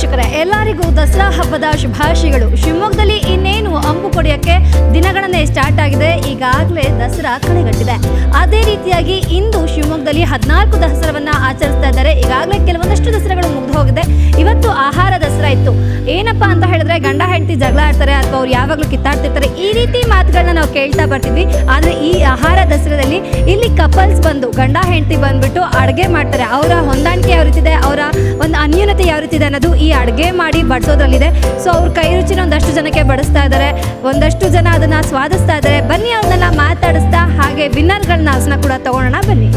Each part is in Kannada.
ವೀಕ್ಷಕರೇ, ಎಲ್ಲರಿಗೂ ದಸರಾ ಹಬ್ಬದ ಶುಭಾಶಯಗಳು. ಶಿವಮೊಗ್ಗದಲ್ಲಿ ಇನ್ನೇನು ಅಂಬು ಕೊಡಿಯೋಕ್ಕೆ ದಿನಗಣನೆ ಸ್ಟಾರ್ಟ್ ಆಗಿದೆ. ಈಗಾಗಲೇ ದಸರಾ ಕಳೆಗಟ್ಟಿದೆ. ಅದೇ ರೀತಿಯಾಗಿ ಇಂದು ಶಿವಮೊಗ್ಗದಲ್ಲಿ 14 ದಸರಾವನ್ನು ಆಚರಿಸ್ತಾ ಇದ್ದಾರೆ. ಈಗಾಗಲೇ ಕೆಲವೊಂದಷ್ಟು ದಸರಾಗಳು ಮುಗಿದು ಹೋಗಿದೆ. ಇವತ್ತು ಆಹಾರ ದಸರಾ ಇತ್ತು. ಏನಪ್ಪ ಅಂತ ಹೇಳಿದ್ರೆ, ಗಂಡ ಹೆಂಡತಿ ಜಗಳ ಆಡ್ತಾರೆ ಅಥವಾ ಅವ್ರು ಯಾವಾಗಲೂ ಕಿತ್ತಾಡ್ತಿರ್ತಾರೆ. ಈ ರೀತಿ ಮಾತುಗಳನ್ನ ನಾವು ಕೇಳ್ತಾ ಬರ್ತಿದ್ವಿ. ಆದರೆ ಈ ಆಹಾರ ದಸರಾದಲ್ಲಿ ಇಲ್ಲಿ ಕಪಲ್ಸ್ ಬಂದು, ಗಂಡ ಹೆಂಡತಿ ಬಂದ್ಬಿಟ್ಟು ಅಡುಗೆ ಮಾಡ್ತಾರೆ. ಅವರ ಹೊಂದಾಣಿಕೆ ಯಾವ ರೀತಿ ಇದೆ, ಅವರ ಒಂದು ಅನ್ಯೂನತೆ ಯಾವ ರೀತಿ ಇದೆ ಅನ್ನೋದು ಈ ಅಡುಗೆ ಮಾಡಿ ಬಡಿಸೋದ್ರಲ್ಲಿದೆ. ಸೊ ಅವ್ರ ಕೈ ರುಚಿನ ಒಂದಷ್ಟು ಜನಕ್ಕೆ ಬಡಿಸ್ತಾ ಇದ್ದಾರೆ, ಒಂದಷ್ಟು ಜನ ಅದನ್ನು ಸ್ವಾದಿಸ್ತಾ ಇದ್ದಾರೆ. ಬನ್ನಿ ಅವ್ರನ್ನೆಲ್ಲ ಮಾತಾಡಿಸ್ತಾ ಹಾಗೆ ವಿನ್ನರ್ಗಳನ್ನ ಕೂಡ ತಗೊಳ್ಳೋಣ ಬನ್ನಿ.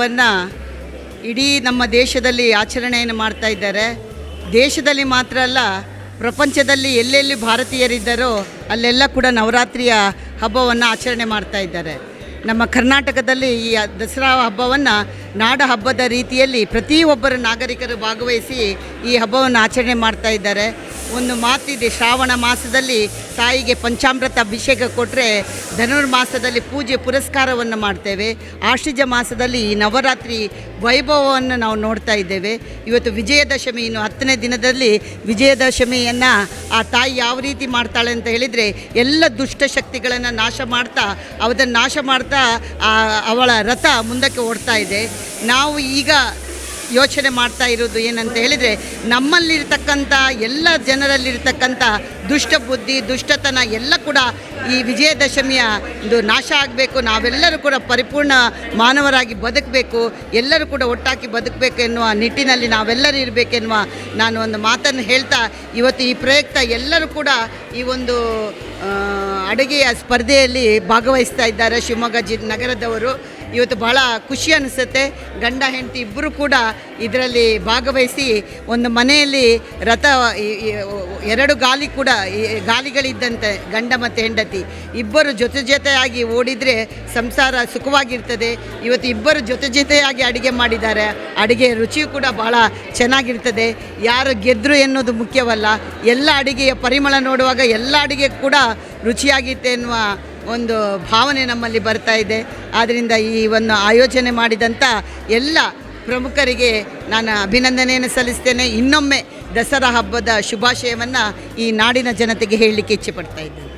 ಹಬ್ಬವನ್ನು ಇಡೀ ನಮ್ಮ ದೇಶದಲ್ಲಿ ಆಚರಣೆಯನ್ನು ಮಾಡ್ತಾ ಇದ್ದಾರೆ. ದೇಶದಲ್ಲಿ ಮಾತ್ರ ಅಲ್ಲ, ಪ್ರಪಂಚದಲ್ಲಿ ಎಲ್ಲೆಲ್ಲಿ ಭಾರತೀಯರಿದ್ದಾರೋ ಅಲ್ಲೆಲ್ಲ ಕೂಡ ನವರಾತ್ರಿಯ ಹಬ್ಬವನ್ನು ಆಚರಣೆ ಮಾಡ್ತಾ ಇದ್ದಾರೆ. ನಮ್ಮ ಕರ್ನಾಟಕದಲ್ಲಿ ಈ ದಸರಾ ಹಬ್ಬವನ್ನು ನಾಡ ಹಬ್ಬದ ರೀತಿಯಲ್ಲಿ ಪ್ರತಿಯೊಬ್ಬರು ನಾಗರಿಕರು ಭಾಗವಹಿಸಿ ಈ ಹಬ್ಬವನ್ನು ಆಚರಣೆ ಮಾಡ್ತಾ ಇದ್ದಾರೆ. ಒಂದು ಮಾತಿದೆ, ಶ್ರಾವಣ ಮಾಸದಲ್ಲಿ ತಾಯಿಗೆ ಪಂಚಾಮೃತ ಅಭಿಷೇಕ ಕೊಟ್ಟರೆ ಧನುರ್ಮಾಸದಲ್ಲಿ ಪೂಜೆ ಪುರಸ್ಕಾರವನ್ನು ಮಾಡ್ತೇವೆ. ಆಶ್ವಿಜ ಮಾಸದಲ್ಲಿ ಈ ನವರಾತ್ರಿ ವೈಭವವನ್ನು ನಾವು ನೋಡ್ತಾ ಇದ್ದೇವೆ. ಇವತ್ತು ವಿಜಯದಶಮಿ, ಇನ್ನು 10ನೇ ದಿನದಲ್ಲಿ ವಿಜಯದಶಮಿಯನ್ನು ಆ ತಾಯಿ ಯಾವ ರೀತಿ ಮಾಡ್ತಾಳೆ ಅಂತ ಹೇಳಿದರೆ, ಎಲ್ಲ ದುಷ್ಟಶಕ್ತಿಗಳನ್ನು ನಾಶ ಮಾಡ್ತಾ ಅದನ್ನು ನಾಶ ಮಾಡ್ತಾ ಅವಳ ರಥ ಮುಂದಕ್ಕೆ ಓಡ್ತಾ ಇದೆ. ನಾವು ಈಗ ಯೋಚನೆ ಮಾಡ್ತಾ ಇರೋದು ಏನಂತ ಹೇಳಿದರೆ, ನಮ್ಮಲ್ಲಿರ್ತಕ್ಕಂಥ ಎಲ್ಲ ಜನರಲ್ಲಿರ್ತಕ್ಕಂಥ ದುಷ್ಟ ಬುದ್ಧಿ, ದುಷ್ಟತನ ಎಲ್ಲ ಕೂಡ ಈ ವಿಜಯದಶಮಿಯ ಒಂದು ನಾಶ ಆಗಬೇಕು. ನಾವೆಲ್ಲರೂ ಕೂಡ ಪರಿಪೂರ್ಣ ಮಾನವರಾಗಿ ಬದುಕಬೇಕು, ಎಲ್ಲರೂ ಕೂಡ ಒಟ್ಟಾಗಿ ಬದುಕಬೇಕು ಎನ್ನುವ ನಿಟ್ಟಿನಲ್ಲಿ ನಾವೆಲ್ಲರೂ ಇರಬೇಕೆನ್ನುವ ನಾನು ಒಂದು ಮಾತನ್ನು ಹೇಳ್ತಾ, ಇವತ್ತು ಈ ಪ್ರಯುಕ್ತ ಎಲ್ಲರೂ ಕೂಡ ಈ ಒಂದು ಅಡುಗೆಯ ಸ್ಪರ್ಧೆಯಲ್ಲಿ ಭಾಗವಹಿಸ್ತಾ ಇದ್ದಾರೆ ಶಿವಮೊಗ್ಗ ನಗರದವರು. ಇವತ್ತು ಬಹಳ ಖುಷಿ ಅನಿಸುತ್ತೆ. ಗಂಡ ಹೆಂಡತಿ ಇಬ್ಬರು ಕೂಡ ಇದರಲ್ಲಿ ಭಾಗವಹಿಸಿ ಒಂದು ಮನೆಯಲ್ಲಿ ರಥ, ಎರಡು ಗಾಲಿ ಕೂಡ ಗಾಲಿಗಳಿದ್ದಂತೆ ಗಂಡ ಮತ್ತು ಹೆಂಡತಿ ಇಬ್ಬರು ಜೊತೆಯಾಗಿ ಓಡಿದರೆ ಸಂಸಾರ ಸುಖವಾಗಿರ್ತದೆ. ಇವತ್ತು ಇಬ್ಬರು ಜೊತೆಯಾಗಿ ಅಡುಗೆ ಮಾಡಿದ್ದಾರೆ. ಅಡುಗೆ ರುಚಿಯೂ ಕೂಡ ಬಹಳ ಚೆನ್ನಾಗಿರ್ತದೆ. ಯಾರು ಗೆದ್ದರು ಎನ್ನುವುದು ಮುಖ್ಯವಲ್ಲ, ಎಲ್ಲ ಅಡುಗೆಯ ಪರಿಮಳ ನೋಡುವಾಗ ಎಲ್ಲ ಅಡುಗೆ ಕೂಡ ರುಚಿಯಾಗಿತ್ತೆ ಎನ್ನುವ ಒಂದು ಭಾವನೆ ನಮ್ಮಲ್ಲಿ ಬರ್ತಾ ಇದೆ. ಆದ್ದರಿಂದ ಈ ಒಂದು ಆಯೋಜನೆ ಮಾಡಿದಂಥ ಎಲ್ಲ ಪ್ರಮುಖರಿಗೆ ನಾನು ಅಭಿನಂದನೆಯನ್ನು ಸಲ್ಲಿಸ್ತೇನೆ. ಇನ್ನೊಮ್ಮೆ ದಸರಾ ಹಬ್ಬದ ಶುಭಾಶಯವನ್ನು ಈ ನಾಡಿನ ಜನತೆಗೆ ಹೇಳಲಿಕ್ಕೆ ಇಚ್ಛೆಪಡ್ತಾ ಇದ್ದೇನೆ.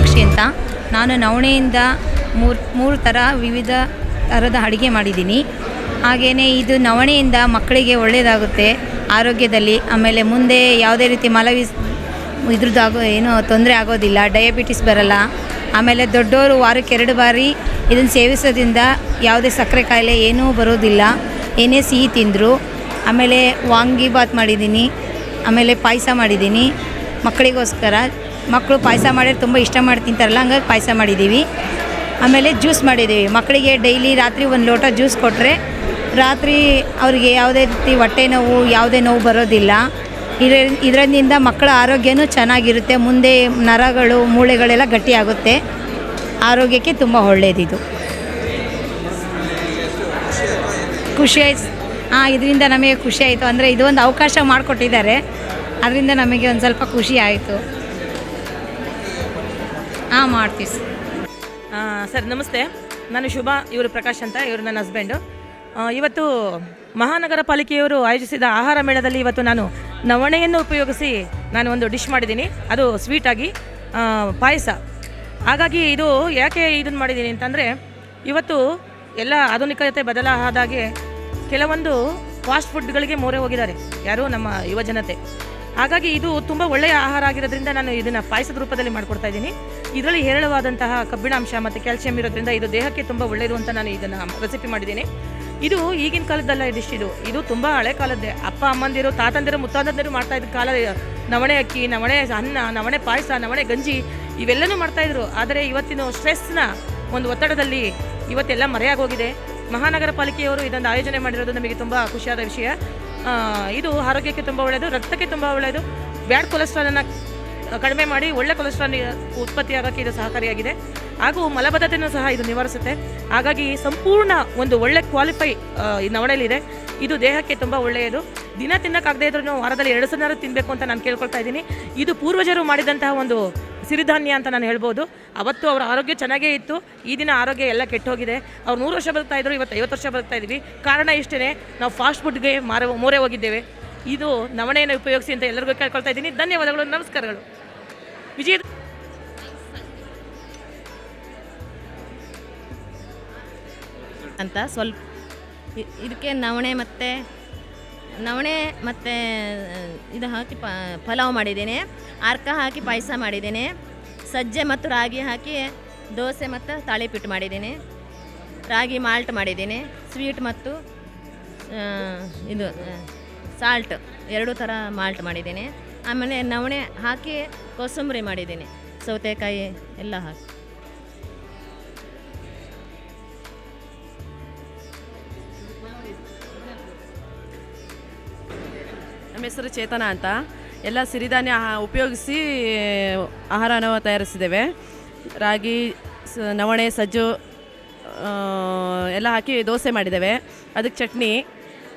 ಮೀನಾಕ್ಷಿ ಅಂತ. ನಾನು ನವಣೆಯಿಂದ ಮೂರು ಥರ ವಿವಿಧ ಥರದ ಅಡುಗೆ ಮಾಡಿದ್ದೀನಿ. ಹಾಗೆಯೇ ಇದು ನವಣೆಯಿಂದ ಮಕ್ಕಳಿಗೆ ಒಳ್ಳೆಯದಾಗುತ್ತೆ ಆರೋಗ್ಯದಲ್ಲಿ. ಆಮೇಲೆ ಮುಂದೆ ಯಾವುದೇ ರೀತಿ ಇದ್ರದ್ದು ಏನೋ ತೊಂದರೆ ಆಗೋದಿಲ್ಲ, ಡಯಾಬಿಟಿಸ್ ಬರಲ್ಲ. ಆಮೇಲೆ ದೊಡ್ಡವರು ವಾರಕ್ಕೆ 2 ಬಾರಿ ಇದನ್ನು ಸೇವಿಸೋದ್ರಿಂದ ಯಾವುದೇ ಸಕ್ಕರೆ ಕಾಯಿಲೆ ಏನೂ ಬರೋದಿಲ್ಲ, ಏನೇ ಸಿಹಿ ತಿಂದರು. ಆಮೇಲೆ ವಾಂಗಿಬಾತ್ ಮಾಡಿದ್ದೀನಿ, ಆಮೇಲೆ ಪಾಯಸ ಮಾಡಿದ್ದೀನಿ ಮಕ್ಕಳಿಗೋಸ್ಕರ. ಮಕ್ಕಳು ಪಾಯಸ ಮಾಡಿದ್ರೆ ತುಂಬ ಇಷ್ಟ ಮಾಡಿ ತಿಂತಾರಲ್ಲ, ಹಂಗಾಗಿ ಪಾಯಸ ಮಾಡಿದ್ದೀವಿ. ಆಮೇಲೆ ಜ್ಯೂಸ್ ಮಾಡಿದ್ದೀವಿ. ಮಕ್ಕಳಿಗೆ ಡೈಲಿ ರಾತ್ರಿ 1 ಲೋಟ ಜ್ಯೂಸ್ ಕೊಟ್ಟರೆ ರಾತ್ರಿ ಅವರಿಗೆ ಯಾವುದೇ ರೀತಿ ಹೊಟ್ಟೆ ನೋವು, ಯಾವುದೇ ನೋವು ಬರೋದಿಲ್ಲ. ಇದರಿಂದ ಮಕ್ಕಳ ಆರೋಗ್ಯನೂ ಚೆನ್ನಾಗಿರುತ್ತೆ. ಮುಂದೆ ನರಗಳು, ಮೂಳೆಗಳೆಲ್ಲ ಗಟ್ಟಿಯಾಗುತ್ತೆ. ಆರೋಗ್ಯಕ್ಕೆ ತುಂಬ ಒಳ್ಳೆಯದಿದು. ಖುಷಿ ಆಯ್ತು. ಇದರಿಂದ ನಮಗೆ ಖುಷಿ ಆಯಿತು. ಅಂದರೆ ಇದು ಒಂದು ಅವಕಾಶ ಮಾಡಿಕೊಟ್ಟಿದ್ದಾರೆ, ಅದರಿಂದ ನಮಗೆ ಒಂದು ಸ್ವಲ್ಪ ಖುಷಿ ಆಯಿತು. ಮಾಡ್ತೀವಿ ಸರ್. ನಮಸ್ತೆ, ನಾನು ಶುಭಾ, ಇವರು ಪ್ರಕಾಶ್ ಅಂತ, ಇವರು ನನ್ನ ಹಸ್ಬೆಂಡು. ಇವತ್ತು ಮಹಾನಗರ ಪಾಲಿಕೆಯವರು ಆಯೋಜಿಸಿದ ಆಹಾರ ಮೇಳದಲ್ಲಿ ಇವತ್ತು ನಾನು ನವಣೆಯನ್ನು ಉಪಯೋಗಿಸಿ ನಾನು ಒಂದು ಡಿಶ್ ಮಾಡಿದ್ದೀನಿ. ಅದು ಸ್ವೀಟಾಗಿ ಪಾಯಸ. ಹಾಗಾಗಿ ಇದು ಯಾಕೆ ಇದನ್ನು ಮಾಡಿದ್ದೀನಿ ಅಂತಂದರೆ, ಇವತ್ತು ಎಲ್ಲ ಆಧುನಿಕತೆ ಬದಲಾದಾಗೆ ಕೆಲವೊಂದು ಫಾಸ್ಟ್ ಫುಡ್ಗಳಿಗೆ ಮೊರೆ ಹೋಗಿದ್ದಾರೆ ಯಾರು ನಮ್ಮ ಯುವ ಜನತೆ. ಹಾಗಾಗಿ ಇದು ತುಂಬ ಒಳ್ಳೆಯ ಆಹಾರ ಆಗಿರೋದ್ರಿಂದ ನಾನು ಇದನ್ನು ಪಾಯಸದ ರೂಪದಲ್ಲಿ ಮಾಡಿಕೊಡ್ತಾ ಇದ್ದೀನಿ. ಇದರಲ್ಲಿ ಹೇರಳವಾದಂತಹ ಕಬ್ಬಿಣಾಂಶ ಮತ್ತು ಕ್ಯಾಲ್ಸಿಯಂ ಇರೋದ್ರಿಂದ ಇದು ದೇಹಕ್ಕೆ ತುಂಬ ಒಳ್ಳೆಯದು ಅಂತ ನಾನು ಇದನ್ನು ರೆಸಿಪಿ ಮಾಡಿದ್ದೀನಿ. ಇದು ಈಗಿನ ಕಾಲದ್ದಲ್ಲ ಡಿಶ್, ಇದು ತುಂಬ ಹಳೆ ಕಾಲದ್ದೇ. ಅಪ್ಪ ಅಮ್ಮಂದಿರು, ತಾತಂದಿರು, ಮುತ್ತಾತಂದಿರು ಮಾಡ್ತಾಯಿದ್ದ ಕಾಲ. ನವಣೆ ಅಕ್ಕಿ, ನವಣೆ ಅನ್ನ, ನವಣೆ ಪಾಯಸ, ನವಣೆ ಗಂಜಿ ಇವೆಲ್ಲನೂ ಮಾಡ್ತಾಯಿದ್ರು. ಆದರೆ ಇವತ್ತಿನ ಸ್ಟ್ರೆಸ್ನ ಒಂದು ಒತ್ತಡದಲ್ಲಿ ಇವತ್ತೆಲ್ಲ ಮರೆಯಾಗೋಗಿದೆ. ಮಹಾನಗರ ಪಾಲಿಕೆಯವರು ಇದೊಂದು ಆಯೋಜನೆ ಮಾಡಿರೋದು ನಮಗೆ ತುಂಬ ಖುಷಿಯಾದ ವಿಷಯ. ಇದು ಆರೋಗ್ಯಕ್ಕೆ ತುಂಬ ಒಳ್ಳೆಯದು, ರಕ್ತಕ್ಕೆ ತುಂಬ ಒಳ್ಳೆಯದು. ಬ್ಯಾಡ್ ಕೊಲೆಸ್ಟ್ರಾಲನ್ನು ಕಡಿಮೆ ಮಾಡಿ ಒಳ್ಳೆ ಕೊಲೆಸ್ಟ್ರಾಲ್ ಉತ್ಪತ್ತಿಯಾಗೋಕ್ಕೆ ಇದು ಸಹಕಾರಿಯಾಗಿದೆ. ಹಾಗೂ ಮಲಬದ್ಧತೆಯೂ ಸಹ ಇದು ನಿವಾರಿಸುತ್ತೆ. ಹಾಗಾಗಿ ಸಂಪೂರ್ಣ ಒಂದು ಒಳ್ಳೆ ಕ್ವಾಲಿಫೈ ಈ ನವಣೆಯಲ್ಲಿದೆ. ಇದು ದೇಹಕ್ಕೆ ತುಂಬ ಒಳ್ಳೆಯದು. ದಿನ ತಿನ್ನೋಕ್ಕಾಗದೇ ಇದ್ರೂ ವಾರದಲ್ಲಿ 2 ಸಲ ತಿನ್ನಬೇಕು ಅಂತ ನಾನು ಕೇಳ್ಕೊಳ್ತಾ ಇದ್ದೀನಿ. ಇದು ಪೂರ್ವಜರು ಮಾಡಿದಂತಹ ಒಂದು ಸಿರಿಧಾನ್ಯ ಅಂತ ನಾನು ಹೇಳ್ಬೋದು. ಅವತ್ತು ಅವರ ಆರೋಗ್ಯ ಚೆನ್ನಾಗೇ ಇತ್ತು. ಈ ದಿನ ಆರೋಗ್ಯ ಎಲ್ಲ ಕೆಟ್ಟೋಗಿದೆ. ಅವ್ರು 100 ವರ್ಷ ಬದುಕ್ತಾ ಇದ್ರು, ಇವತ್ತು 50 ವರ್ಷ ಬದುಕ್ತಾ ಇದ್ದೀವಿ. ಕಾರಣ ಇಷ್ಟೇ, ನಾವು ಫಾಸ್ಟ್ ಫುಡ್ಗೆ ಮೊರೆ ಹೋಗಿದ್ದೇವೆ. ಇದು ನವಣೆಯನ್ನು ಉಪಯೋಗಿಸಿ ಅಂತ ಎಲ್ಲರಿಗೂ ಕೇಳ್ಕೊಳ್ತಾ ಇದ್ದೀನಿ. ಧನ್ಯವಾದಗಳು, ನಮಸ್ಕಾರಗಳು. ವಿಜಯ ಅಂತ ಸ್ವಲ್ಪ ಇದಕ್ಕೆ ನವಣೆ ಮತ್ತು ಇದು ಹಾಕಿ ಪಲಾವ್ ಮಾಡಿದ್ದೇನೆ. ಅರ್ಕ ಹಾಕಿ ಪಾಯಸ ಮಾಡಿದ್ದೇನೆ. ಸಜ್ಜೆ ಮತ್ತು ರಾಗಿ ಹಾಕಿ ದೋಸೆ ಮತ್ತು ತಾಳಿಪಿಟ್ಟು ಮಾಡಿದ್ದೇನೆ. ರಾಗಿ ಮಾಲ್ಟ್ ಮಾಡಿದ್ದೇನೆ. ಸ್ವೀಟ್ ಮತ್ತು ಇದು ಸಾಲ್ಟ್ 2 ಥರ ಮಾಲ್ಟ್ ಮಾಡಿದ್ದೇನೆ. ಆಮೇಲೆ ನವಣೆ ಹಾಕಿ ಕೋಸಂಬರಿ ಮಾಡಿದ್ದೇನೆ, ಸೌತೆಕಾಯಿ ಎಲ್ಲ ಹಾಕಿ. ನಮ್ಮ ಹೆಸರು ಚೇತನ ಅಂತ. ಎಲ್ಲ ಸಿರಿಧಾನ್ಯ ಉಪಯೋಗಿಸಿ ಆಹಾರನ ತಯಾರಿಸಿದ್ದೇವೆ. ರಾಗಿ, ನವಣೆ, ಸಜ್ಜು ಎಲ್ಲ ಹಾಕಿ ದೋಸೆ ಮಾಡಿದ್ದೇವೆ. ಅದಕ್ಕೆ ಚಟ್ನಿ,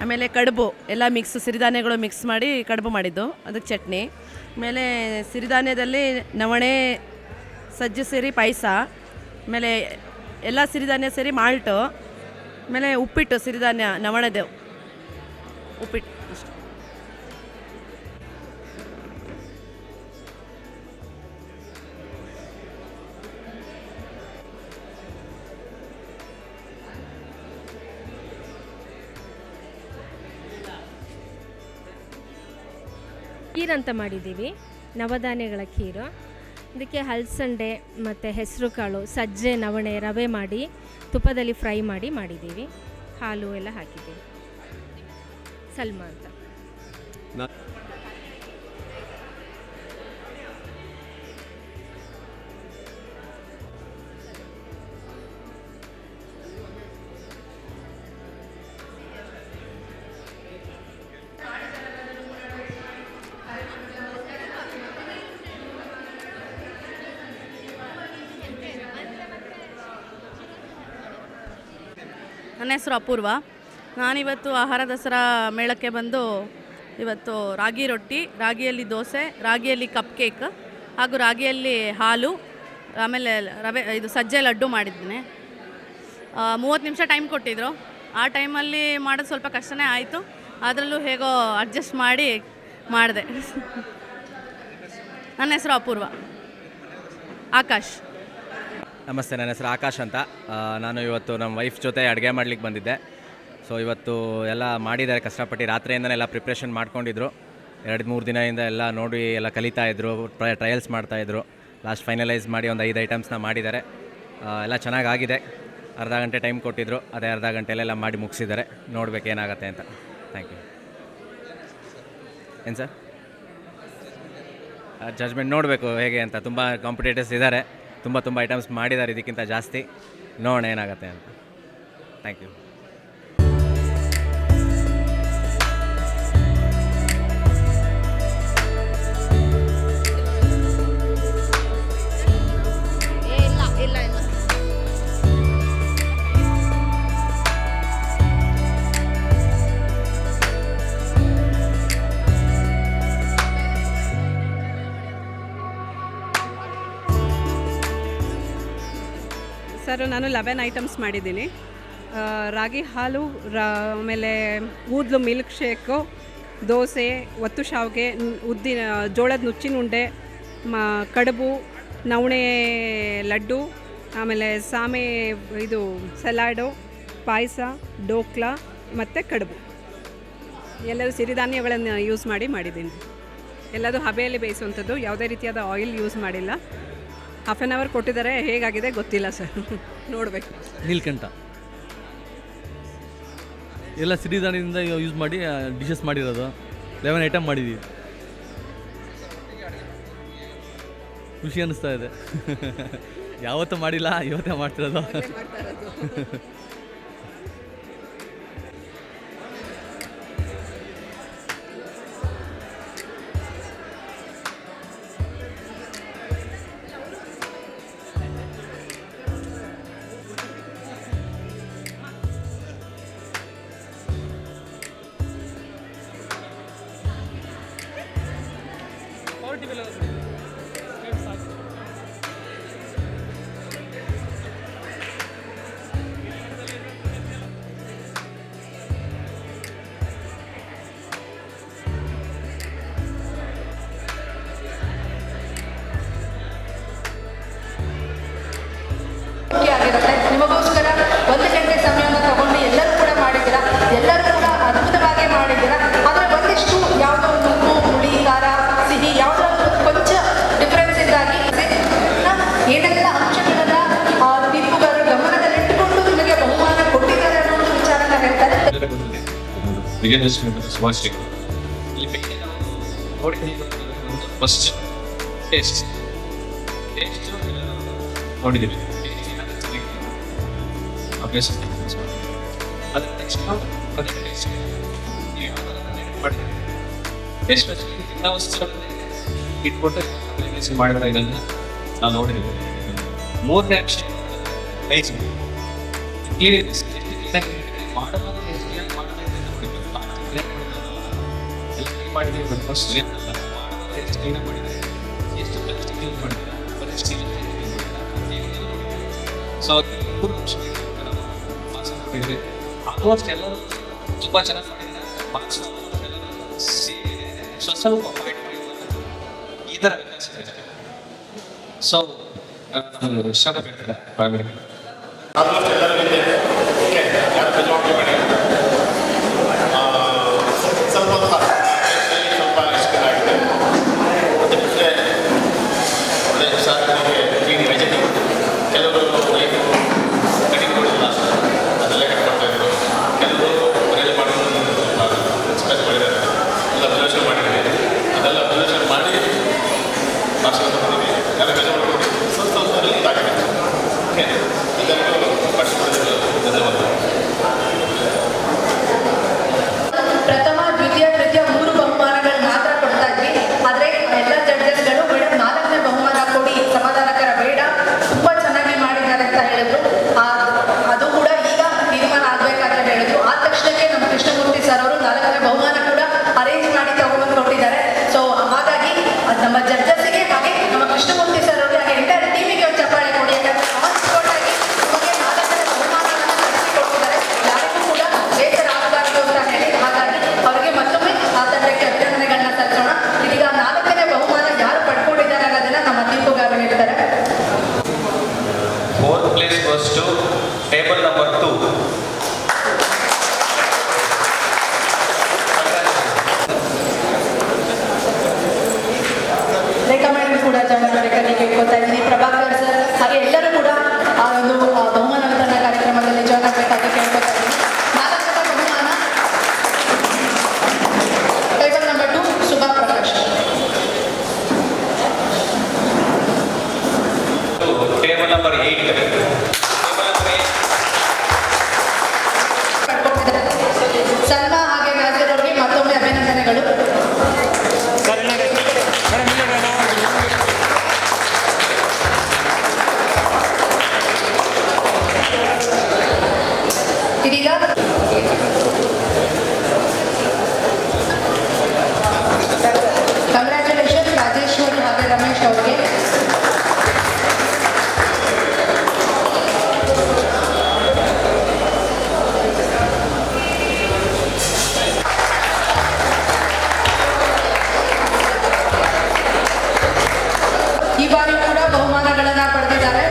ಆಮೇಲೆ ಕಡುಬು ಎಲ್ಲ ಸಿರಿಧಾನ್ಯಗಳು ಮಿಕ್ಸ್ ಮಾಡಿ ಕಡುಬು ಮಾಡಿದ್ದು, ಅದಕ್ಕೆ ಚಟ್ನಿ. ಆಮೇಲೆ ಸಿರಿಧಾನ್ಯದಲ್ಲಿ ನವಣೆ, ಸಜ್ಜು ಸೇರಿ ಪಾಯಸ, ಆಮೇಲೆ ಎಲ್ಲ ಸಿರಿಧಾನ್ಯ ಸೇರಿ ಮಾಲ್ಟು, ಆಮೇಲೆ ಉಪ್ಪಿಟ್ಟು, ಸಿರಿಧಾನ್ಯ ನವಣೆದು ಉಪ್ಪಿಟ್ಟು ಇಷ್ಟು. ಖೀರ್ ಅಂತ ಮಾಡಿದ್ದೀವಿ, ನವಧಾನ್ಯಗಳ ಖೀರು. ಇದಕ್ಕೆ ಹಲಸಂಡೆ ಮತ್ತು ಹೆಸರು ಕಾಳು, ಸಜ್ಜೆ, ನವಣೆ, ರವೆ ಮಾಡಿ ತುಪ್ಪದಲ್ಲಿ ಫ್ರೈ ಮಾಡಿದ್ದೀವಿ. ಹಾಲು ಎಲ್ಲ ಹಾಕಿದ್ದೀವಿ. ಸಲ್ಮಾ ಅಂತ. ನನ್ನ ಹೆಸರು ಅಪೂರ್ವ. ನಾನಿವತ್ತು ಆಹಾರ ದಸರಾ ಮೇಳಕ್ಕೆ ಬಂದು ಇವತ್ತು ರಾಗಿ ರೊಟ್ಟಿ, ರಾಗಿಯಲ್ಲಿ ದೋಸೆ, ರಾಗಿಯಲ್ಲಿ ಕಪ್ ಕೇಕ್ ಹಾಗೂ ರಾಗಿಯಲ್ಲಿ ಹಾಲು, ಆಮೇಲೆ ಇದು ಸಜ್ಜೆ ಲಡ್ಡು ಮಾಡಿದ್ದೀನಿ. 30 ನಿಮಿಷ ಟೈಮ್ ಕೊಟ್ಟಿದ್ದರು. ಆ ಟೈಮಲ್ಲಿ ಮಾಡೋದು ಸ್ವಲ್ಪ ಕಷ್ಟನೇ ಆಯಿತು. ಅದರಲ್ಲೂ ಹೇಗೋ ಅಡ್ಜಸ್ಟ್ ಮಾಡಿ ಮಾಡಿದೆ. ನನ್ನ ಹೆಸರು ಅಪೂರ್ವ. ಆಕಾಶ್. ನಮಸ್ತೆ, ನನ್ನ ಹೆಸರು ಆಕಾಶ್ ಅಂತ. ನಾನು ಇವತ್ತು ನಮ್ಮ ವೈಫ್ ಜೊತೆ ಅಡುಗೆ ಮಾಡ್ಲಿಕ್ಕೆ ಬಂದಿದ್ದೆ. ಸೊ ಇವತ್ತು ಎಲ್ಲ ಮಾಡಿದ್ದಾರೆ ಕಷ್ಟಪಟ್ಟು, ರಾತ್ರಿಯಿಂದನೇ ಎಲ್ಲ ಪ್ರಿಪ್ರೇಷನ್ ಮಾಡ್ಕೊಂಡಿದ್ರು. 2-3 ದಿನದಿಂದ ಎಲ್ಲ ನೋಡಿ ಎಲ್ಲ ಕಲಿತಾಯಿದ್ರು, ಟ್ರಯಲ್ಸ್ ಮಾಡ್ತಾಯಿದ್ರು. ಲಾಸ್ಟ್ ಫೈನಲೈಸ್ ಮಾಡಿ ಒಂದು 5 ಐಟಮ್ಸ್ನ ಮಾಡಿದ್ದಾರೆ. ಎಲ್ಲ ಚೆನ್ನಾಗಾಗಿದೆ. ಅರ್ಧ ಗಂಟೆ ಟೈಮ್ ಕೊಟ್ಟಿದ್ದರು, ಅದೇ ಅರ್ಧ ಗಂಟೆಲೆಲ್ಲ ಮಾಡಿ ಮುಗಿಸಿದ್ದಾರೆ. ನೋಡ್ಬೇಕು ಏನಾಗುತ್ತೆ ಅಂತ. Thank you. ಏನು ಸರ್? ಜಜ್ಮೆಂಟ್ ನೋಡಬೇಕು ಹೇಗೆ ಅಂತ. ತುಂಬ ಕಾಂಪಿಟೇಟರ್ಸ್ ಇದ್ದಾರೆ, ತುಂಬ ಐಟಮ್ಸ್ ಮಾಡಿದ್ದಾರೆ ಇದಕ್ಕಿಂತ ಜಾಸ್ತಿ. ನೋಡೋಣ ಏನಾಗುತ್ತೆ ಅಂತ. Thank you. ಸರ್, ನಾನು 11 ಐಟಮ್ಸ್ ಮಾಡಿದ್ದೀನಿ. ರಾಗಿ ಹಾಲು, ಆಮೇಲೆ ಊದ್ಲು ಮಿಲ್ಕ್ ಶೇಕು, ದೋಸೆ, ಒತ್ತು ಶಾವಿಗೆ, ಜೋಳದ ನುಚ್ಚಿನ ಉಂಡೆ, ಕಡುಬು, ನವಣೆ ಲಡ್ಡು, ಆಮೇಲೆ ಸಾಮೆ ಇದು ಸಲಾಡು, ಪಾಯಸ, ಡೋಕ್ಲಾ ಮತ್ತು ಕಡುಬು. ಎಲ್ಲರೂ ಸಿರಿಧಾನ್ಯಗಳನ್ನು ಯೂಸ್ ಮಾಡಿದ್ದೀನಿ. ಎಲ್ಲದೂ ಹಬೆಯಲ್ಲಿ ಬೇಯಿಸುವಂಥದ್ದು, ಯಾವುದೇ ರೀತಿಯಾದ ಆಯಿಲ್ ಯೂಸ್ ಮಾಡಿಲ್ಲ. ಹಾಫ್ ಆನ್ ಅವರ್ ಕೊಟ್ಟಿದ್ದಾರೆ, ಹೇಗಾಗಿದೆ ಗೊತ್ತಿಲ್ಲ ಸರ್, ನೋಡಬೇಕು. ನೀಲ್ಕಂಠ ಎಲ್ಲ ಸಿರಿಧಾನ್ಯದಿಂದ ಯೂಸ್ ಮಾಡಿ ಡಿಶಸ್ ಮಾಡಿರೋದು. 11 ಐಟಮ್ ಮಾಡಿದ್ದೀವಿ. ಖುಷಿ ಅನ್ನಿಸ್ತಾ ಇದೆ. ಯಾವತ್ತೂ ಮಾಡಿಲ್ಲ, ಇವತ್ತೇ ಮಾಡ್ತಿರೋದು. ಆಗಿರುತ್ತೆ. ನಿಮಗೋಸ್ಕರ 1 ಗಂಟೆ ಸಮಯವನ್ನು ತಗೊಂಡು ಎಲ್ಲರೂ ಕೂಡ ಮಾಡಿದ್ದೀರಾ. ಎಲ್ಲರೂ ಕೂಡ ಅದ್ಭುತವಾಗಿ ಮಾಡಿದ್ದೀರಾ. ಆದರೆ ಒಂದಿಷ್ಟು ಯಾವುದೋ ಒಂದು ಉಪ್ಪು, ಹುಳಿ, ಖಾರ, ಸಿಹಿ ಯಾವುದೋ ಕೊಂಚ ಡಿಫ್ರೆನ್ಸ್ ಇದ್ದಾಗಿ ಏನೆಲ್ಲ ಅಂಶಗಳನ್ನ ಟಿಪ್ಪುಗಳು ಗಮನದಲ್ಲಿಟ್ಟುಕೊಂಡು ನಿಮಗೆ ಬಹುಮಾನ ಕೊಟ್ಟಿದ್ದಾರೆ ಅನ್ನೋ ಒಂದು ವಿಚಾರನ ಹೇಳ್ತಾರೆ. ನೋಡಿದ್ದೀವಿ. ಅಭ್ಯಾಸ ಅದರ ನೆಕ್ಸ್ಟ್ ಇಟ್ಕೊಟ್ಟು ಮಾಡಿದ ಇದನ್ನು ನಾವು ನೋಡಿದ್ದೀವಿ. 3ನೇ ಅಂಶ ಸೊ ಆಲ್ಮೋಸ್ಟ್ ಎಲ್ಲರೂ ತುಂಬ ಚೆನ್ನಾಗಿ ಮಾಡಿದ್ದಾರೆ. ಸ್ವಲ್ಪ ಈ ಥರ ಸೊ ಇಷ್ಟಪಡ್ತಾರೆ. ಆಲ್ಮೋಸ್ಟ್ ಎಲ್ಲರೂ ಸ್ವಲ್ಪ ಇಷ್ಟಪಡಾಗಿದೆ. ಮತ್ತು ಬಿಟ್ಟರೆ ಒಳ್ಳೆ ಸಾಧನೆಗೆ ಕ್ಲೀನ್ ವೆಜಿಟೇಬಲ್ ಕೆಲವರು ಲೈಫು ಕಟಿಂಗ್ ಕೊಡೋದಿಲ್ಲ, ಅದೆಲ್ಲ ಕಟ್ ಮಾಡ್ತಾಯಿದ್ರು. ಕೆಲವರು ಮನೆಯಲ್ಲಿ ಮಾಡೋದು ಎಕ್ಸ್ಪೆಕ್ಟ್ ಮಾಡಿದ್ದಾರೆ. ಎಲ್ಲ ಪ್ರದರ್ಶನ ಮಾಡಿದ್ದೀವಿ. ಅದೆಲ್ಲ ಪ್ರದರ್ಶನ ಮಾಡಿ ಮಾಡಿಸ್ಕೊಂಡು ಬಂದಿದ್ದೀವಿ. ಎಲ್ಲ ವೆಜಿಟೇಬಲ್ ಕೊಡಿ ಸ್ವಲ್ಪ ಇದಾಗಿದೆ. ಓಕೆ, ಇದನ್ನು ಪಡಿಸ್ಕೊಳ್ಳೋದು ಧನ್ಯವಾದ. place goes to table number 2. Recommend ಕೂಡ ಜನಗಳಿಗೆ ಕೇಳ್ಕೊತಾ ಇದ್ದೀನಿ. ಪ್ರಭಾಕರ್ ಸರ್ ಹಾಗೆ ಎಲ್ಲರೂ ಕೂಡ ಆ ಒಂದು ಬಹುಮಾನ ವಿತರಣಾ ಕಾರ್ಯಕ್ರಮದಲ್ಲಿ ಜಾಯ್ನ್ ಆಗಬೇಕಾಗಿ ಕೇಳ್ಕೊತಾ ಇದ್ದೀನಿ. 4ನೇ ಬಹುಮಾನ table number 2 Subha Prakash. Table number 8. Salma ಹಾಗೆ ನಾಜರ್ ಅವರಿಗೆ ಮತ್ತೊಮ್ಮೆ ಅಭಿನಂದನೆಗಳು. ಇದೀಗ ಕಂಗ್ರ್ಯಾಚುಲೇಷನ್ ರಾಜೇಶ್ವರಿ ಹಾಗೆ ರಮೇಶ್ ಅವರಿಗೆ. ಈ ಬಾರಿ ಕೂಡ ಬಹುಮಾನಗಳನ್ನು ಪಡೆದಿದ್ದಾರೆ.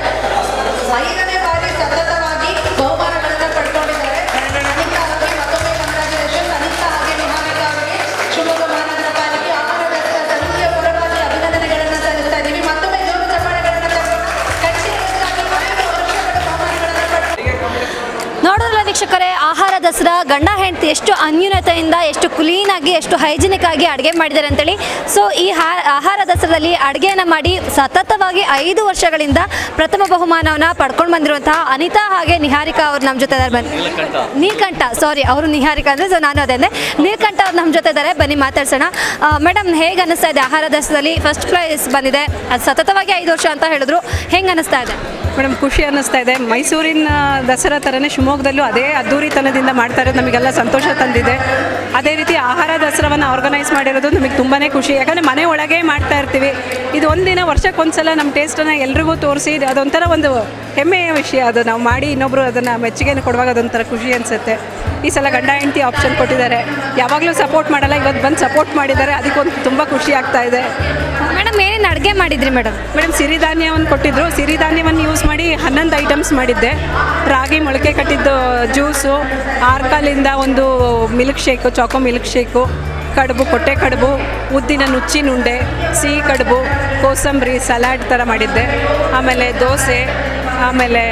5ನೇ ಬಾರಿ ಸತತವಾಗಿ ಬಹುಮಾನಗಳನ್ನು ಪಡ್ಕೊಂಡಿದ್ದಾರೆ. ಅನಿತಾ ಅವರಿಗೆ ಮತ್ತೊಮ್ಮೆ ಕಂಗ್ರ್ಯಾಚುಲೇಷನ್. ಅನಿತಾ ಹಾಗೆ ನಿಹಾರಿಕಾ ಅವರಿಗೆ ಶಿವಮೊಗ್ಗ ಮಹಾನಗರ ಪಾಲಿಕೆ ಆಹಾರ ವ್ಯವಸ್ಥೆ ಸಮಿತಿಯ ಪರವಾಗಿ ಅಭಿನಂದನೆಗಳನ್ನು ಸಲ್ಲಿಸ್ತಾ ಇದ್ದೀವಿ. ಮತ್ತೊಮ್ಮೆ ಜೋರು ಚಪ್ಪಾಳೆಗಳನ್ನು ತಗೊಂಡು ಕಂಚಿನಕ್ಕಾಗಿ 5 ವರ್ಷಗಳ ಬಹುಮಾನಗಳನ್ನು ಪಡೆದು ನೋಡೋದ್ರಲ್ಲ ವೀಕ್ಷಕರೇ, ಆಹಾರ ದಸರಾ ಗಂಡ ಹೆಂಡತಿ ಎಷ್ಟು ಅನ್ಯೂನ್ಯತೆಯಿಂದ, ಎಷ್ಟು ಕ್ಲೀನಾಗಿ, ಎಷ್ಟು ಹೈಜಿನಿಕ್ ಆಗಿ ಅಡುಗೆ ಮಾಡಿದ್ದಾರೆ ಅಂತೇಳಿ. ಸೊ ಈ ಆಹಾರ ದಸರಾದಲ್ಲಿ ಅಡುಗೆಯನ್ನು ಮಾಡಿ ಸತತವಾಗಿ 5 ವರ್ಷಗಳಿಂದ ಪ್ರಥಮ ಬಹುಮಾನವನ್ನು ಪಡ್ಕೊಂಡು ಬಂದಿರುವಂತಹ ಅನಿತಾ ಹಾಗೆ ನಿಹಾರಿಕಾ ಅವರು ನಮ್ಮ ಜೊತೆ ಇದ್ದಾರೆ. ಬನ್ನಿ. ನೀಲಕಂಠ, ಸಾರಿ, ಅವರು ನಿಹಾರಿಕಾ ಅಂದರೆ, ಸೊ ನಾನು ಅದೇ ನೀಲಕಂಠ ಅವ್ರು ನಮ್ಮ ಜೊತೆ ಇದ್ದಾರೆ. ಬನ್ನಿ ಮಾತಾಡ್ಸೋಣ. ಮೇಡಮ್, ಹೇಗೆ ಅನ್ನಿಸ್ತಾ ಇದೆ? ಆಹಾರ ದಸರಾದಲ್ಲಿ ಫಸ್ಟ್ ಪ್ರೈಸ್ ಬಂದಿದೆ, ಅದು ಸತತವಾಗಿ 5 ವರ್ಷ ಅಂತ ಹೇಳಿದ್ರು, ಹೆಂಗೆ ಅನ್ನಿಸ್ತಾ ಇದೆ? ಮೇಡಮ್, ಖುಷಿ ಅನ್ನಿಸ್ತಾ ಇದೆ. ಮೈಸೂರಿನ ದಸರಾ ಥರನೇ ಶಿವಮೊಗ್ಗದಲ್ಲೂ ಅದೇ ಅದ್ದೂರಿತನದಿಂದ ಮಾಡ್ತಾ ಇರೋದು ನಮಗೆಲ್ಲ ಸಂತೋಷ ತಂದಿದೆ. ಅದೇ ರೀತಿ ಆಹಾರ ದಸರಾವನ್ನು ಆರ್ಗನೈಸ್ ಮಾಡಿರೋದು ನಮಗೆ ತುಂಬಾ ಖುಷಿ. ಯಾಕಂದರೆ ಮನೆ ಒಳಗೆ ಮಾಡ್ತಾ ಇರ್ತೀವಿ. ಇದು ಒಂದಿನ ವರ್ಷಕ್ಕೊಂದ್ಸಲ ನಮ್ಮ ಟೇಸ್ಟನ್ನು ಎಲ್ರಿಗೂ ತೋರಿಸಿ ಅದೊಂಥರ ಒಂದು ಹೆಮ್ಮೆಯ ವಿಷಯ. ಅದು ನಾವು ಮಾಡಿ ಇನ್ನೊಬ್ಬರು ಅದನ್ನು ಮೆಚ್ಚುಗೆಯನ್ನು ಕೊಡುವಾಗ ಅದೊಂಥರ ಖುಷಿ ಅನಿಸುತ್ತೆ. ಈ ಸಲ ಗಂಡ ಹೆಂಡತಿ ಆಪ್ಷನ್ ಕೊಟ್ಟಿದ್ದಾರೆ. ಯಾವಾಗಲೂ ಸಪೋರ್ಟ್ ಮಾಡಲ್ಲ, ಇವತ್ತು ಬಂದು ಸಪೋರ್ಟ್ ಮಾಡಿದ್ದಾರೆ. ಅದಕ್ಕೊಂದು ತುಂಬ ಖುಷಿ ಆಗ್ತಾ ಇದೆ. ಮೇಡಮ್, ಏನೇನು ಅಡುಗೆ ಮಾಡಿದ್ರಿ ಮೇಡಮ್? ಸಿರಿಧಾನ್ಯವನ್ನು ಕೊಟ್ಟಿದ್ದರು. ಸಿರಿಧಾನ್ಯವನ್ನು ಯೂಸ್ ಮಾಡಿ 11 ಐಟಮ್ಸ್ ಮಾಡಿದ್ದೆ. ರಾಗಿ ಮೊಳಕೆ ಕಟ್ಟಿದ್ದು ಜ್ಯೂಸು, ಆರ್ಕಾಲಿಂದ ಒಂದು milk shake, Chacko milk shake, ಕಡುಬು, ಕೊಟ್ಟೆ ಕಡುಬು, ಉದ್ದಿನ ನುಚ್ಚಿನ ಉಂಡೆ, ಸಿಹಿ ಕಡುಬು, ಕೋಸಂಬರಿ, ಸಲಾಡ್ ಥರ ಮಾಡಿದ್ದೆ. ಆಮೇಲೆ ದೋಸೆ, ಆಮೇಲೆ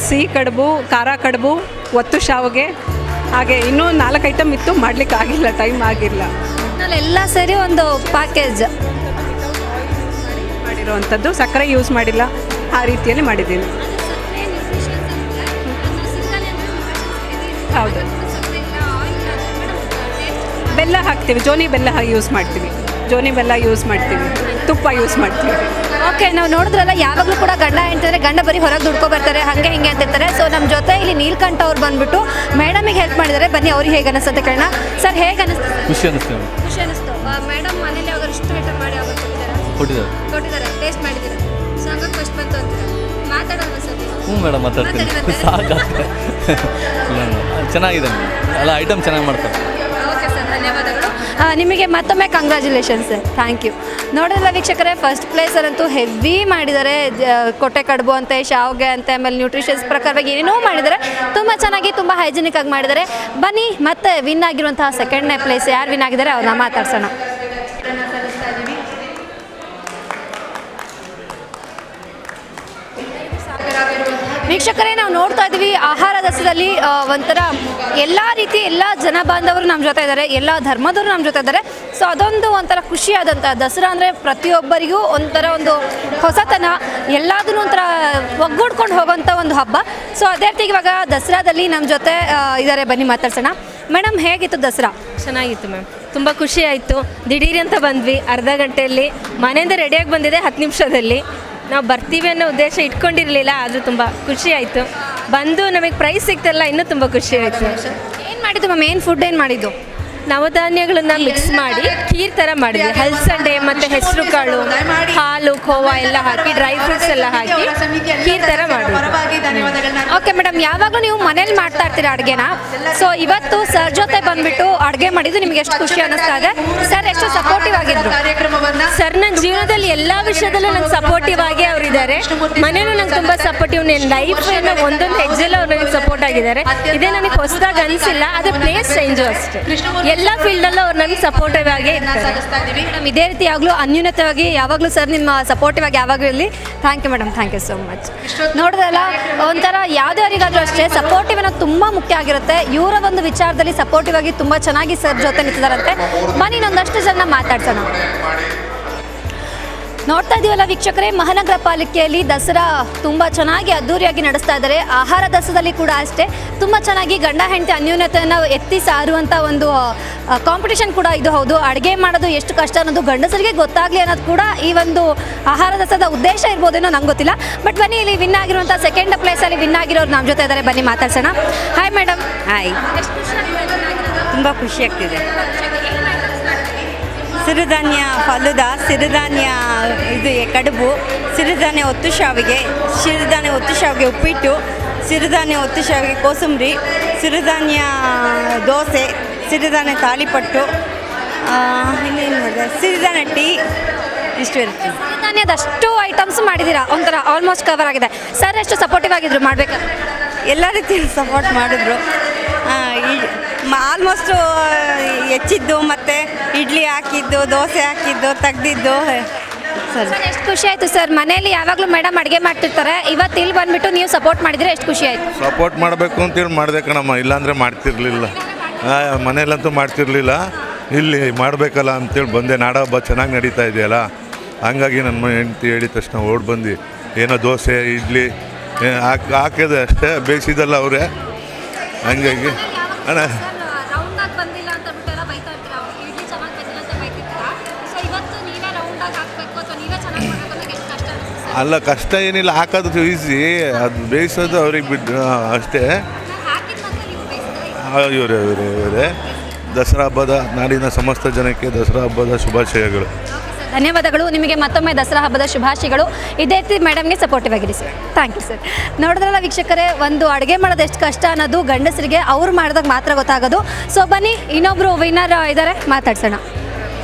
ಸಿಹಿ ಕಡುಬು, ಖಾರ ಕಡುಬು, ಒತ್ತು ಶಾವಿಗೆ, ಹಾಗೆ ಇನ್ನೂ 4 ಐಟಮ್ ಇತ್ತು, ಮಾಡಲಿಕ್ಕೆ ಆಗಿಲ್ಲ, ಟೈಮ್ ಆಗಿಲ್ಲ. ಎಲ್ಲ ಸೇರಿ ಒಂದು ಪ್ಯಾಕೇಜ್ ಮಾಡಿರುವಂಥದ್ದು. ಸಕ್ಕರೆ ಯೂಸ್ ಮಾಡಿಲ್ಲ, ಆ ರೀತಿಯಲ್ಲಿ ಮಾಡಿದ್ದೀನಿ. ಹೌದು, ಬೆಲ್ಲ ಹಾಕ್ತೀವಿ, ಜೋನಿ ಬೆಲ್ಲ ಯೂಸ್ ಮಾಡ್ತೀವಿ. ಜೋನಿ ಬೆಲ್ಲ ಯೂಸ್ ಮಾಡ್ತೀವಿ, ತುಪ್ಪ ಯೂಸ್ ಮಾಡ್ತೀವಿ. ಓಕೆ, ನಾವು ನೋಡಿದ್ರಲ್ಲ, ಯಾವಾಗಲೂ ಕೂಡ ಗಂಡ ಹೆಂಡ್ತಿದ್ರೆ ಗಂಡ ಬರೀ ಹೊರಗೆ ದುಡ್ಕೊ ಬರ್ತಾರೆ, ಹಾಗೆ ಹಿಂಗೆ ಅಂತಿರ್ತಾರೆ. ಸೊ ನಮ್ಮ ಜೊತೆ ಇಲ್ಲಿ ನೀಲಕಂಠ ಅವ್ರು ಬಂದ್ಬಿಟ್ಟು ಮೇಡಮಿಗೆ ಹೆಲ್ಪ್ ಮಾಡಿದ್ದಾರೆ. ಬನ್ನಿ, ಅವ್ರಿಗೆ ಹೇಗೆ ಅನಿಸುತ್ತೆ ಕೇಳೋಣ. ಸರ್, ಹೇಗೆ ಅನಿಸ್ತು? ಖುಷಿ ಅನ್ನಿಸ್ತೇವೆ. ಖುಷಿ ಅನಿಸ್ತು. ಮೇಡಮ್ ಮನೇಲಿ ಯಾವಾಗ ಇಷ್ಟು ಐಟಮ್ ಮಾಡಿ ಯಾವಾಗ ಕೊಟ್ಟಿದ್ದಾರೆ, ಟೇಸ್ಟ್ ಮಾಡಿದ್ದೀರಾ? ಸೊ ಹಂಗಾಗಿ ಫಸ್ಟ್ ಬಂತು ಅಂತೀರಾ? ಮಾತಾಡೋಣ ಸರ್? ಹ್ಞೂ ಮೇಡಮ್, ಮಾತಾಡ್ತೀನಿ. ಸಾಕಾಗ್ತದೆ. ಚೆನ್ನಾಗಿದೆ ಎಲ್ಲ ಐಟಮ್ ಚೆನ್ನಾಗಿ ಮಾಡ್ತಾರೆ. ಓಕೆ ಸರ್, ಧನ್ಯವಾದಗಳು. ನಿಮಗೆ ಮತ್ತೊಮ್ಮೆ ಕಂಗ್ರ್ಯಾಚುಲೇಷನ್ಸ್ ಸರ್. Thank you. ನೋಡಿದ್ರಲ್ಲ ವೀಕ್ಷಕರೇ, ಫಸ್ಟ್ ಪ್ಲೇಸಲ್ಲಂತೂ ಹೆವಿ ಮಾಡಿದ್ದಾರೆ. ಕೊಟ್ಟೆ ಕಡುಬು ಅಂತೆ, ಶಾವಿಗೆ ಅಂತೆ, ಆಮೇಲೆ ನ್ಯೂಟ್ರಿಷನ್ಸ್ ಪ್ರಕಾರವಾಗಿ ಏನೇನೋ ಮಾಡಿದ್ದಾರೆ. ತುಂಬ ಚೆನ್ನಾಗಿ, ತುಂಬ ಹೈಜಿನಿಕ್ ಆಗಿ ಮಾಡಿದ್ದಾರೆ. ಬನ್ನಿ, ಮತ್ತೆ ವಿನ್ ಆಗಿರುವಂತಹ ಸೆಕೆಂಡ್ನೇ ಪ್ಲೇಸ್ ಯಾರು ವಿನ್ ಆಗಿದ್ದಾರೆ ಅವ್ರನ್ನ ಮಾತಾಡ್ಸೋಣ. ವೀಕ್ಷಕರೇ, ನಾವು ನೋಡ್ತಾ ಇದ್ದೀವಿ ಆಹಾರ ದಸರಾದಲ್ಲಿ ಒಂಥರ ಎಲ್ಲ ರೀತಿ ಎಲ್ಲ ಜನ ಬಾಂಧವರು ನಮ್ಮ ಜೊತೆ ಇದ್ದಾರೆ, ಎಲ್ಲ ಧರ್ಮದವರು ನಮ್ಮ ಜೊತೆ ಇದ್ದಾರೆ. ಸೊ ಅದೊಂದು ಒಂಥರ ಖುಷಿಯಾದಂಥ ದಸರಾ ಅಂದರೆ ಪ್ರತಿಯೊಬ್ಬರಿಗೂ ಒಂಥರ ಒಂದು ಹೊಸತನ, ಎಲ್ಲದನ್ನೂ ಒಂಥರ ಒಗ್ಗೂಡ್ಕೊಂಡು ಹೋಗೋಂಥ ಒಂದು ಹಬ್ಬ. ಸೊ ಅದೇ ರೀತಿ ಇವಾಗ ದಸರಾದಲ್ಲಿ ನಮ್ಮ ಜೊತೆ ಇದ್ದಾರೆ, ಬನ್ನಿ ಮಾತಾಡ್ಸೋಣ. ಮೇಡಮ್, ಹೇಗಿತ್ತು ದಸರಾ? ಚೆನ್ನಾಗಿತ್ತು ಮ್ಯಾಮ್, ತುಂಬ ಖುಷಿ ಆಯಿತು. ದಿಢೀರ್ ಅಂತ ಬಂದ್ವಿ, ಅರ್ಧ ಗಂಟೆಯಲ್ಲಿ ಮನೆಯಿಂದ ರೆಡಿಯಾಗಿ ಬಂದಿದೆ, 10 ನಿಮಿಷದಲ್ಲಿ. ನಾವು ಬರ್ತೀವಿ ಅನ್ನೋ ಉದ್ದೇಶ ಇಟ್ಕೊಂಡಿರಲಿಲ್ಲ, ಆದರೂ ತುಂಬ ಖುಷಿ ಆಯಿತು. ಬಂದು ನಮಗೆ ಪ್ರೈಸ್ ಸಿಗ್ತಲ್ಲ, ಇನ್ನೂ ತುಂಬ ಖುಷಿ ಆಯಿತು. ಏನು ಮಾಡಿದ್ದು ಮ್ಯಾಮ್? ಏನು ಫುಡ್ ಏನು ಮಾಡಿದ್ದು? ನವಧಾನ್ಯಗಳನ್ನು ಮಿಕ್ಸ್ ಮಾಡಿ ಖೀರ್ ಥರ ಮಾಡಿದ್ವಿ. ಹಲಸಂಡೆ ಮತ್ತು ಹೆಸರು ಕಾಳು, ಹಾಲು, ಖೋವಾ ಎಲ್ಲ ಹಾಕಿ, ಡ್ರೈ ಫ್ರೂಟ್ಸ್ ಎಲ್ಲ ಹಾಕಿ ಖೀರ್ ಥರ ಮಾಡಿದ್ವಿ. ಓಕೆ ಮೇಡಮ್, ಯಾವಾಗಲೂ ನೀವು ಮನೇಲಿ ಮಾಡ್ತಾ ಇರ್ತೀರಾ ಅಡುಗೆನ. ಸೊ ಇವತ್ತು ಸರ್ ಜೊತೆ ಬಂದ್ಬಿಟ್ಟು ಅಡುಗೆ ಮಾಡಿದ್ದು ನಿಮ್ಗೆ ಎಷ್ಟು ಖುಷಿ ಅನ್ನಿಸ್ತಾ ಇದೆ? ಸರ್ ಎಷ್ಟು ಸಪೋರ್ಟಿವ್ ಆಗಿದ್ರು? ಸರ್ ನನ್ನ ಜೀವನದಲ್ಲಿ ಎಲ್ಲ ವಿಷಯದಲ್ಲೂ ನಂಗೆ ಸಪೋರ್ಟಿವ್ ಆಗಿ ಅವರಿದ್ದಾರೆ. ಮನೇಲೂ ನಂಗೆ ತುಂಬ ಸಪೋರ್ಟಿವ್. ನನ್ನ ಲೈಫ್ ಒಂದೊಂದು ಹೆಜ್ಜೆಲ್ಲೂ ಅವ್ರು ನನಗೆ ಸಪೋರ್ಟ್ ಆಗಿದ್ದಾರೆ. ಇದೇ ನನಗೆ ಹೊಸದಾಗಿ ಅನಿಸಿಲ್ಲ, ಅದೇ ಪ್ಲೇಸ್ ಚೇಂಜು ಅಷ್ಟೇ. ಎಲ್ಲ ಫೀಲ್ಡಲ್ಲೂ ಅವ್ರು ನನಗೆ ಸಪೋರ್ಟಿವ್ ಆಗಿ ಮೇಡಮ್ ಇದೇ ರೀತಿ ಯಾವಾಗಲೂ ಅನ್ಯೂನ್ಯತವಾಗಿ ಯಾವಾಗಲೂ ಸರ್ ನಿಮ್ಮ ಸಪೋರ್ಟಿವ್ ಆಗಿ ಯಾವಾಗಲೂ ಇರಲಿ. Thank you madam, thank you so much. ನೋಡಿದ್ರಲ್ಲ, ಒಂಥರ ಯಾವುದವರಿಗಾದರೂ ಅಷ್ಟೇ ಸಪೋರ್ಟಿವ್ ಅನ್ನೋದು ತುಂಬ ಮುಖ್ಯ ಆಗಿರುತ್ತೆ. ಇವರ ಒಂದು ವಿಚಾರದಲ್ಲಿ ಸಪೋರ್ಟಿವ್ ಆಗಿ ತುಂಬ ಚೆನ್ನಾಗಿ ಸರ್ ಜೊತೆ ನಿಂತಿದ್ದಾರಂತೆ. ಬನ್ನಿ ಇನ್ನೊಂದಷ್ಟು ಜನ ಮಾತಾಡ್ಸೋಣ. ನೋಡ್ತಾ ಇದ್ದೀವಲ್ಲ ವೀಕ್ಷಕರೇ, ಮಹಾನಗರ ಪಾಲಿಕೆಯಲ್ಲಿ ದಸರಾ ತುಂಬ ಚೆನ್ನಾಗಿ ಅದ್ದೂರಿಯಾಗಿ ನಡೆಸ್ತಾ ಇದ್ದಾರೆ. ಆಹಾರ ದಸರಾದಲ್ಲಿ ಕೂಡ ಅಷ್ಟೇ ತುಂಬ ಚೆನ್ನಾಗಿ ಗಂಡ ಹೆಂಡತಿ ಅನ್ಯೋನ್ಯತೆಯನ್ನು ಎತ್ತಿ ಸಾರುವಂಥ ಒಂದು ಕಾಂಪಿಟೇಷನ್ ಕೂಡ ಇದು ಹೌದು. ಅಡುಗೆ ಮಾಡೋದು ಎಷ್ಟು ಕಷ್ಟ ಅನ್ನೋದು ಗಂಡಸರಿಗೆ ಗೊತ್ತಾಗಲಿ ಅನ್ನೋದು ಕೂಡ ಈ ಒಂದು ಆಹಾರ ದಸರಾದ ಉದ್ದೇಶ ಇರ್ಬೋದೇನೋ ನಂಗೆ ಗೊತ್ತಿಲ್ಲ. ಬಟ್ ಬನ್ನಿ, ಇಲ್ಲಿ ವಿನ್ ಆಗಿರುವಂಥ ಸೆಕೆಂಡ್ ಪ್ಲೇಸಲ್ಲಿ ವಿನ್ ಆಗಿರೋರು ನಮ್ಮ ಜೊತೆ ಇದ್ದಾರೆ. ಬನ್ನಿ ಮಾತಾಡ್ಸೋಣ. Hi madam. ಹಾಯ್. ತುಂಬ ಖುಷಿ ಆಗ್ತಿದೆ. ಸಿರಿಧಾನ್ಯ ಫಲುದ, ಸಿರಿಧಾನ್ಯ ಇದು ಕಡುಬು, ಸಿರಿಧಾನ್ಯ ಒತ್ತು ಶಾವಿಗೆ, ಸಿರಿಧಾನ್ಯ ಒತ್ತು ಶಾವಿಗೆ ಉಪ್ಪಿಟ್ಟು, ಸಿರಿಧಾನ್ಯ ಒತ್ತು ಶಾವಿಗೆ ಕೋಸಂಬರಿ, ಸಿರಿಧಾನ್ಯ ದೋಸೆ, ಸಿರಿಧಾನ್ಯ ತಾಲಿಪಟ್ಟು, ಇನ್ನೇನು ಮಾಡಿದೆ, ಸಿರಿಧಾನ್ಯ ಟೀ, ಇಷ್ಟು ಇರುತ್ತೆ. ಸಿರಿಧಾನ್ಯದಷ್ಟು ಐಟಮ್ಸ್ ಮಾಡಿದ್ದೀರಾ, ಒಂಥರ ಆಲ್ಮೋಸ್ಟ್ ಕವರ್ ಆಗಿದೆ. ಸರ್ ಎಷ್ಟು ಸಪೋರ್ಟಿವ್ ಆಗಿದ್ರು ಮಾಡಬೇಕಾದ್ರೆ? ಎಲ್ಲ ರೀತಿಯಲ್ಲಿ ಸಪೋರ್ಟ್ ಮಾಡಿದ್ರು. ಆಲ್ಮೋಸ್ಟು ಹೆಚ್ಚಿದ್ದು ಮತ್ತು ಇಡ್ಲಿ ಹಾಕಿದ್ದು, ದೋಸೆ ಹಾಕಿದ್ದು, ತೆಗ್ದಿದ್ದು. ಸರ್ ಎಷ್ಟು ಖುಷಿ ಆಯಿತು ಸರ್. ಮನೆಯಲ್ಲಿ ಯಾವಾಗಲೂ ಮೇಡಮ್ ಅಡುಗೆ ಮಾಡ್ತಿರ್ತಾರೆ, ಇವತ್ತು ಇಲ್ಲಿ ಬಂದುಬಿಟ್ಟು ನೀವು ಸಪೋರ್ಟ್ ಮಾಡಿದರೆ ಎಷ್ಟು ಖುಷಿ ಆಯಿತು? ಸಪೋರ್ಟ್ ಮಾಡಬೇಕು ಅಂತೇಳಿ ಮಾಡಿದೆ ಕಣಮ್ಮ, ಇಲ್ಲಾಂದರೆ ಮಾಡ್ತಿರ್ಲಿಲ್ಲ. ಮನೇಲಂತೂ ಮಾಡ್ತಿರ್ಲಿಲ್ಲ, ಇಲ್ಲಿ ಮಾಡಬೇಕಲ್ಲ ಅಂತೇಳಿ ಬಂದೆ. ನಾಡ ಹಬ್ಬ ಚೆನ್ನಾಗಿ ನಡೀತಾ ಇದೆಯಲ್ಲ, ಹಂಗಾಗಿ ನನ್ನ ಹೆಂಡ್ತಿ ಹೇಳಿದ ತಕ್ಷಣ ಓಡಿ ಬಂದು ಏನೋ ದೋಸೆ ಇಡ್ಲಿ ಹಾಕಿದೆ ಅಷ್ಟೇ, ಬೇಯಿಸಿದಲ್ಲ ಅವರೇ. ಹಂಗಾಗಿ ಅಣ್ಣ ಅಲ್ಲ, ಕಷ್ಟ ಏನಿಲ್ಲ, ಹಾಕೋದು ಈಸಿ, ಅದು ಬೇಯಿಸೋದು ಅವ್ರಿಗೆ ಬಿಟ್ಟು ಅಷ್ಟೇ. ಇವರೇ ದಸರಾ ಹಬ್ಬದ ನಾಡಿನ ಸಮಸ್ತ ಜನಕ್ಕೆ ದಸರಾ ಹಬ್ಬದ ಶುಭಾಶಯಗಳು. ಧನ್ಯವಾದಗಳು. ನಿಮಗೆ ಮತ್ತೊಮ್ಮೆ ದಸರಾ ಹಬ್ಬದ ಶುಭಾಶಯಗಳು. ಇದೇ ರೀತಿ ಮೇಡಮ್ಗೆ ಸಪೋರ್ಟಿವ್ ಆಗಿರಿ ಸರ್. Thank you sir. ನೋಡಿದ್ರಲ್ಲ ವೀಕ್ಷಕರೇ, ಒಂದು ಅಡುಗೆ ಮಾಡೋದು ಎಷ್ಟು ಕಷ್ಟ ಅನ್ನೋದು ಗಂಡಸರಿಗೆ ಅವ್ರು ಮಾಡಿದಾಗ ಮಾತ್ರ ಗೊತ್ತಾಗೋದು. ಸೊ ಬನ್ನಿ, ಇನ್ನೊಬ್ಬರು ವಿನ್ನರ್ ಇದ್ದಾರೆ, ಮಾತಾಡ್ಸೋಣ.